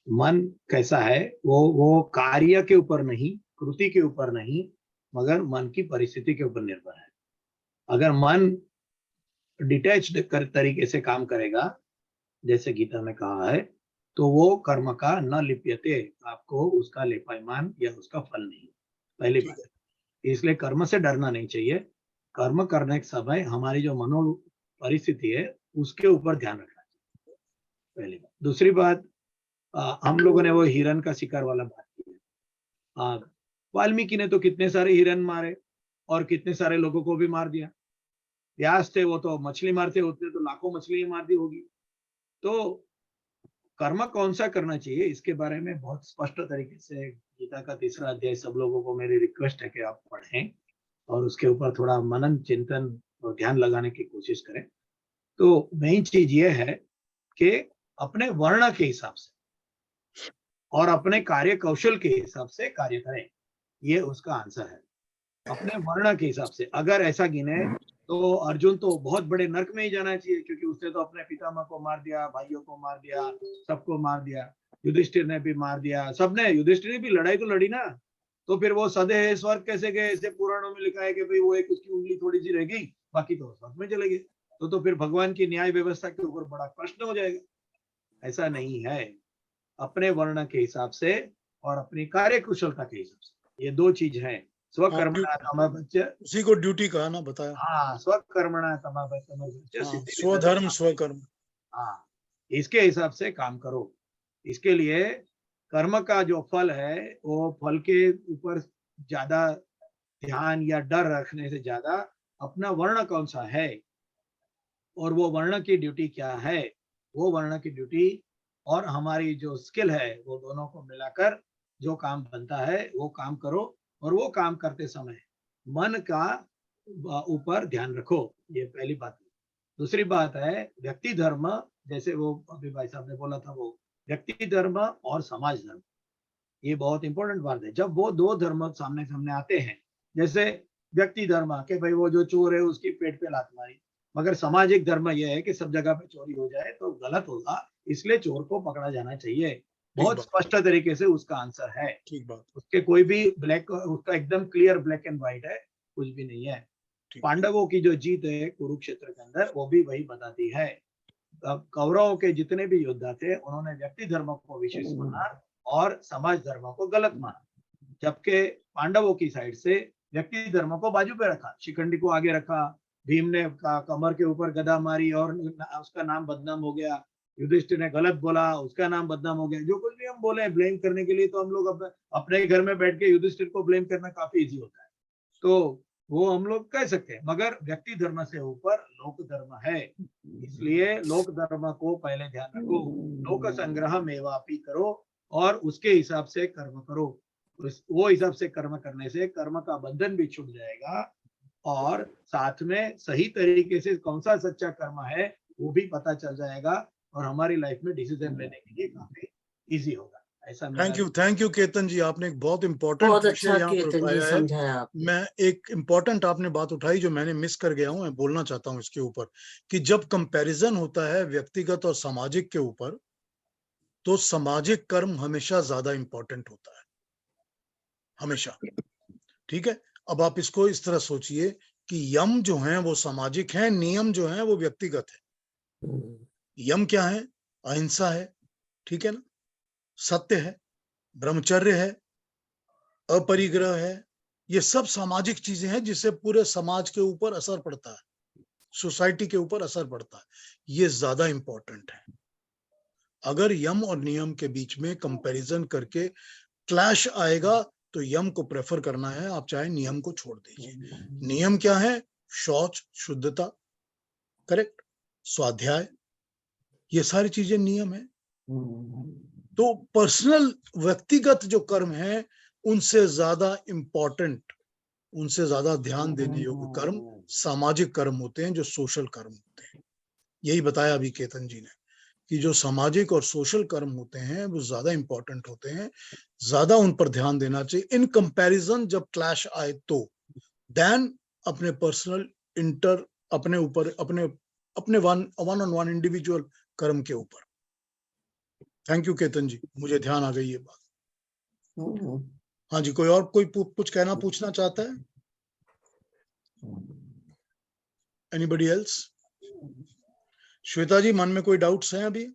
मन कैसा है, वो कार्य के ऊपर नहीं, कृति के ऊपर नहीं, मगर मन की परिस्थिति के ऊपर निर्भर है। अगर मन डिटैच्ड तरीके से काम करेगा, जैसे गीता में कहा है, तो वो कर्म का न लिप्यते, आपको उसका लेपायमान या उसका फल नहीं। पहली बात, इसलिए कर्म से डरना नहीं चाहिए। कर्म करने के समय हमारी जो मनो परिस्थिति है उसके ऊपर ध्यान रखना चाहिए, पहली बात। दूसरी बात, हम लोगों ने वो हिरन का शिकार वाला बात की है। वाल्मीकि ने तो कितने सारे हिरन मारे और कितने सारे लोगों को भी मार दिया। व्यास थे, वो तो मछली मारते होते तो लाखों मछली मार दी होगी। तो कर्म कौन सा करना चाहिए, इसके बारे में बहुत स्पष्ट तरीके से गीता का 3रा अध्याय सब लोगों को मेरी रिक्वेस्ट है कि आप पढ़ें और उसके ऊपर थोड़ा मनन चिंतन और ध्यान लगाने की कोशिश करें। तो मेन चीज ये है कि अपने वर्ण के हिसाब से और अपने कार्य कौशल के हिसाब से कार्य करें, ये उसका आंसर है। अपने वर्ण के हिसाब से अगर ऐसा गिने तो अर्जुन तो बहुत बड़े नरक में ही जाना चाहिए, क्योंकि उसने तो अपने पितामह को मार दिया, भाइयों को मार दिया, सबको मार दिया। युधिष्ठिर ने भी मार दिया, सबने। युधिष्ठिर ने भी लड़ाई तो लड़ी ना, तो फिर वो सदे स्वर्ग कैसे गए? ऐसे पुराणों में लिखा है कि भाई वो एक उसकी उंगली थोड़ी सी रह गई, बाकी तो स्वर्ग में चले गए। तो फिर भगवान की न्याय व्यवस्था के ऊपर बड़ा प्रश्न हो जाएगा। ऐसा नहीं है, अपने वर्ण के हिसाब से और अपनी कार्य कुशलता के हिसाब से, ये 2 चीज है। स्वकर्मणा तमोबच्च, उसी को ड्यूटी कहा ना, बताया। हाँ, स्वकर्मणा तमोबच्च स्वधर्म स्वकर्म। हाँ, इसके हिसाब से काम करो। इसके लिए कर्म का जो फल है वो फल के ऊपर ज्यादा ध्यान या डर रखने से ज्यादा अपना वर्ण कौन सा है और वो वर्ण की ड्यूटी क्या है, वो वर्ण की ड्यूटी और हमारी जो स्किल है, वो दोनों को मिलाकर जो काम बनता है वो काम करो। और वो काम करते समय मन का ऊपर ध्यान रखो, ये पहली बात है। दूसरी बात है व्यक्ति धर्म, जैसे वो अभी भाई साहब ने बोला था, वो व्यक्ति धर्म और समाज धर्म, ये बहुत इंपॉर्टेंट बात है। जब वो 2 धर्म सामने सामने आते हैं, जैसे व्यक्ति धर्म के भाई वो जो चोर है उसकी पेट पे लात मारी, मगर सामाजिक धर्म यह है कि सब जगह पे चोरी हो जाए तो गलत होगा, इसलिए चोर को पकड़ा जाना चाहिए। बहुत स्पष्ट तरीके से उसका आंसर है। ठीक बात। उसके कोई भी ब्लैक, उसका एकदम क्लियर ब्लैक एंड व्हाइट है, कुछ भी नहीं है। पांडवों की जो जीत है कुरुक्षेत्र के अंदर, वो भी वही बताती है। कौरवों के जितने भी योद्धा थे उन्होंने व्यक्ति धर्म को विशेष माना और समाज धर्म को गलत माना, जबकि पांडवों की साइड से व्यक्ति धर्म को बाजू पे रखा, शिखंडी को आगे रखा, भीम ने कमर के ऊपर गदा मारी और उसका नाम बदनाम हो गया, युधिष्ठिर ने गलत बोला, उसका नाम बदनाम हो गया। जो कुछ भी हम बोले ब्लेम करने के लिए, तो हम लोग अपने घर में बैठ के युधिष्ठिर को ब्लेम करना काफी इजी होता है, तो वो हम लोग कह सकते हैं। मगर व्यक्ति धर्म से ऊपर लोक धर्म है, इसलिए लोक धर्म को पहले ध्यान रखो। लोक संग्रह मेवापी करो और उसके हिसाब से कर्म करो। वो हिसाब से कर्म करने से कर्म का बंधन भी छूट जाएगा और साथ में सही तरीके से कौन सा सच्चा कर्म है वो भी पता चल जाएगा और हमारी लाइफ में डिसीजन लेने के लिए काफी इजी होगा। ऐसा थैंक यू केतन जी, आपने एक बहुत इंपॉर्टेंट विषय यहाँ पर उठाया है। मैं एक इम्पोर्टेंट आपने बात उठाई जो मैंने मिस कर गया हूँ, मैं बोलना चाहता हूँ इसके ऊपर कि जब कंपैरिजन होता है व्यक्तिगत और सामाजिक के ऊपर, तो सामाजिक कर्म हमेशा ज्यादा इंपॉर्टेंट होता है, हमेशा। ठीक है, अब आप इसको इस तरह सोचिए कि यम जो हैं वो सामाजिक हैं, नियम जो हैं वो व्यक्तिगत है। यम क्या है? अहिंसा है, ठीक है ना, सत्य है, ब्रह्मचर्य है, अपरिग्रह है, ये सब सामाजिक चीजें हैं जिससे पूरे समाज के ऊपर असर पड़ता है, सोसाइटी के ऊपर असर पड़ता है। ये ज्यादा इंपॉर्टेंट है। अगर यम और नियम के बीच में कंपैरिजन करके क्लैश आएगा तो यम को प्रेफर करना है, आप चाहे नियम को छोड़ दीजिए। नियम क्या है? शौच, शुद्धता, करेक्ट, स्वाध्याय, ये सारी चीजें नियम है। तो पर्सनल व्यक्तिगत जो कर्म है उनसे ज्यादा इंपॉर्टेंट, उनसे ज्यादा ध्यान देने योग्य कर्म सामाजिक कर्म होते हैं, जो सोशल कर्म होते हैं। यही बताया अभी केतन जी ने कि जो सामाजिक और सोशल कर्म होते हैं वो ज्यादा इंपॉर्टेंट होते हैं, ज्यादा उन पर ध्यान देना चाहिए इन कंपैरिजन जब क्लैश आए तो, देन अपने पर्सनल अपने ऊपर अपने वन ऑन वन इंडिविजुअल कर्म के ऊपर। थैंक यू केतन जी, मुझे ध्यान आ गई ये बात। हाँ जी, कोई और कोई कुछ पूछना चाहता है? Anybody else? श्वेता जी, मन में कोई डाउट्स हैं अभी?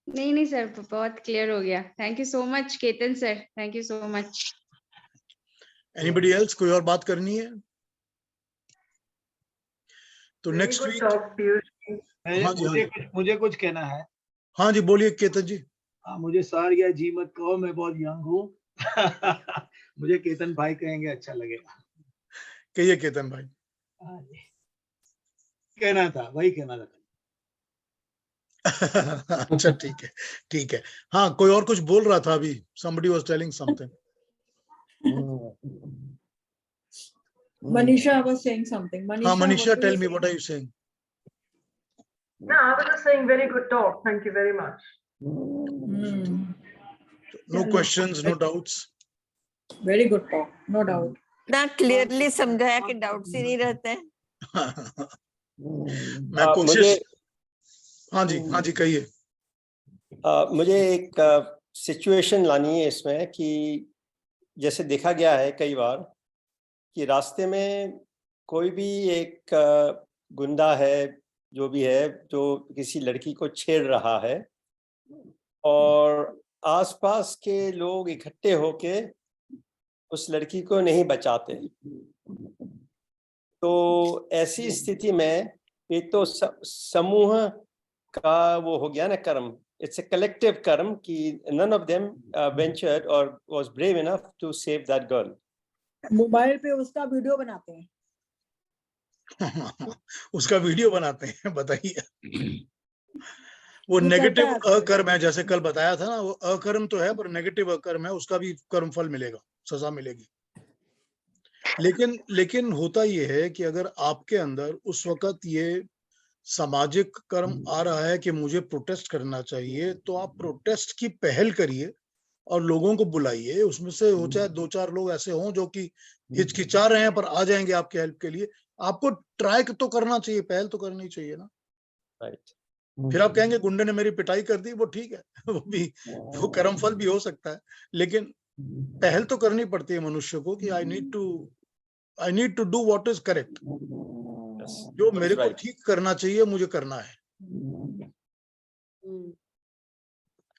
नहीं सर, बहुत क्लियर हो गया। Thank you so much Ketan sir, thank you so much. Anybody else? कोई और बात करनी है तो नेक्स्ट वीक। हाँ जी, मुझे कुछ कहना है। हाँ जी, बोलिए केतन जी। हाँ, मुझे सर या जी मत कहो, मैं बहुत यंग हूँ। मुझे केतन भाई कहेंगे अच्छा लगेगा। कहिए केतन भाई। हाँ जी, कहना था, वही कहना था। अच्छा, ठीक है, ठीक है। हाँ, कोई और कुछ बोल रहा था अभी, somebody was telling something. Manisha was saying something. हाँ, Manisha, tell me, what are you saying? No, I was just saying very good talk. Thank you very much. No questions, no doubts. Very good talk, no doubt. ना clearly समझाया कि doubts ही नहीं रहते हैं। मैं कोशिश। हाँ जी कहिए। मुझे एक सिचुएशन लानी है इसमें कि जैसे देखा गया है कई बार कि रास्ते में कोई भी एक गुंडा है, जो भी है, जो किसी लड़की को छेड़ रहा है और आसपास के लोग इकट्ठे होके उस लड़की को नहीं बचाते। तो ऐसी स्थिति में एक तो समूह का वो हो गया ना कर्म, इट्स ए कलेक्टिव कर्म कि none of them ventured or was brave enough to save that girl. Mobile पे उसका वीडियो बनाते हैं। उसका वीडियो बनाते हैं, बताइए। वो नेगेटिव अकर्म है, जैसे कल बताया था ना, वो अकर्म तो है पर नेगेटिव अकर्म है, उसका भी कर्म फल मिलेगा, सजा मिलेगी। लेकिन होता ये है कि अगर आपके अंदर उस वक्त ये सामाजिक कर्म आ रहा है कि मुझे प्रोटेस्ट करना चाहिए, तो आप प्रोटेस्ट की पहल करिए और लोगों को बुलाइए। उसमें से हो चाहे 2-4 लोग ऐसे हों जो कि हिचकिचा रहे हैं पर आ जाएंगे आपके हेल्प के लिए। आपको ट्राई तो करना चाहिए, पहल तो करनी चाहिए ना। राइट। फिर आप कहेंगे गुंडे ने मेरी पिटाई कर दी, वो ठीक है, वो कर्म फल भी हो सकता है, लेकिन पहल तो करनी पड़ती है मनुष्य को कि I need to do what is correct. जो मेरे को ठीक करना चाहिए मुझे करना है।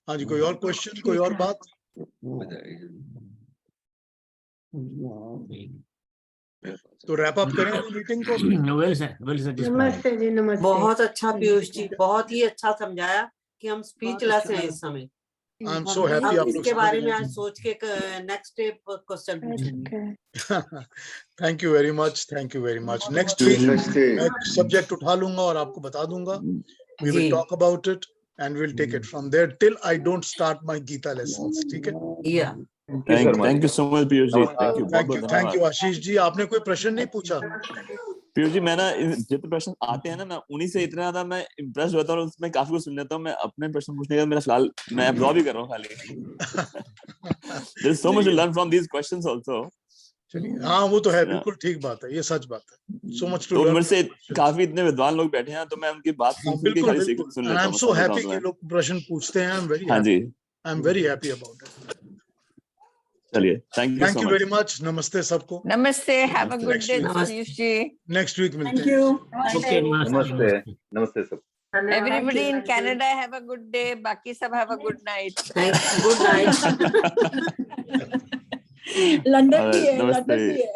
हाँ जी, कोई और क्वेश्चन, कोई और बात? तो रैप अप करें मीटिंग को। नमस्ते जी, नमस्ते। बहुत अच्छा पीयूष जी, बहुत ही अच्छा समझाया कि हम स्पीचलेस हैं इस समय। आई एम सो हैप्पी आप इसके बारे में आज सोच के नेक्स्ट स्टेप क्वेश्चन पूछेंगे। Thank you very much, thank you very much. Next week मैं सब्जेक्ट उठा लूंगा और आपको बता दूंगा। We will talk about it and will take it from there till I don't start my Gita lessons. ठीक है? या thank you so much Piyush ji, thank you Ashish ji. आपने कोई प्रश्न नहीं पूछा? पीयूष जी, मैं ना जितने प्रश्न आते हैं ना, मैं उन्हीं से इतना ज्यादा मैं इम्प्रेस होता हूँ, उसमें काफी कुछ सुन लेता हूँ। मैं अपने प्रश्न पूछने का मेरा फिलहाल मैं अब्जॉर्ब ही कर रहा हूँ खाली। There is so much to learn from these questions also. चलिए, हाँ वो तो है, बिल्कुल ठीक बात है, ये सच बात है। So much to learn. तो मेरे से काफी इतने विद्वान लोग बैठे हैं, तो मैं उनकी बात सुन के खाली सुन लेता हूँ। आई एम सो हैप्पी कि लोग प्रश्न पूछते हैं। I am very happy about it. चलिए, थैंक यू वेरी मच। नमस्ते सबको। नमस्ते, have a good day Piyush ji. Next week मिलते हैं। Thank you. ओके, नमस्ते, नमस्ते सब। Everybody in Canada have a good day, बाकी सब have a good night. Good night. London भी है, नमस्ते। लंदन भी है।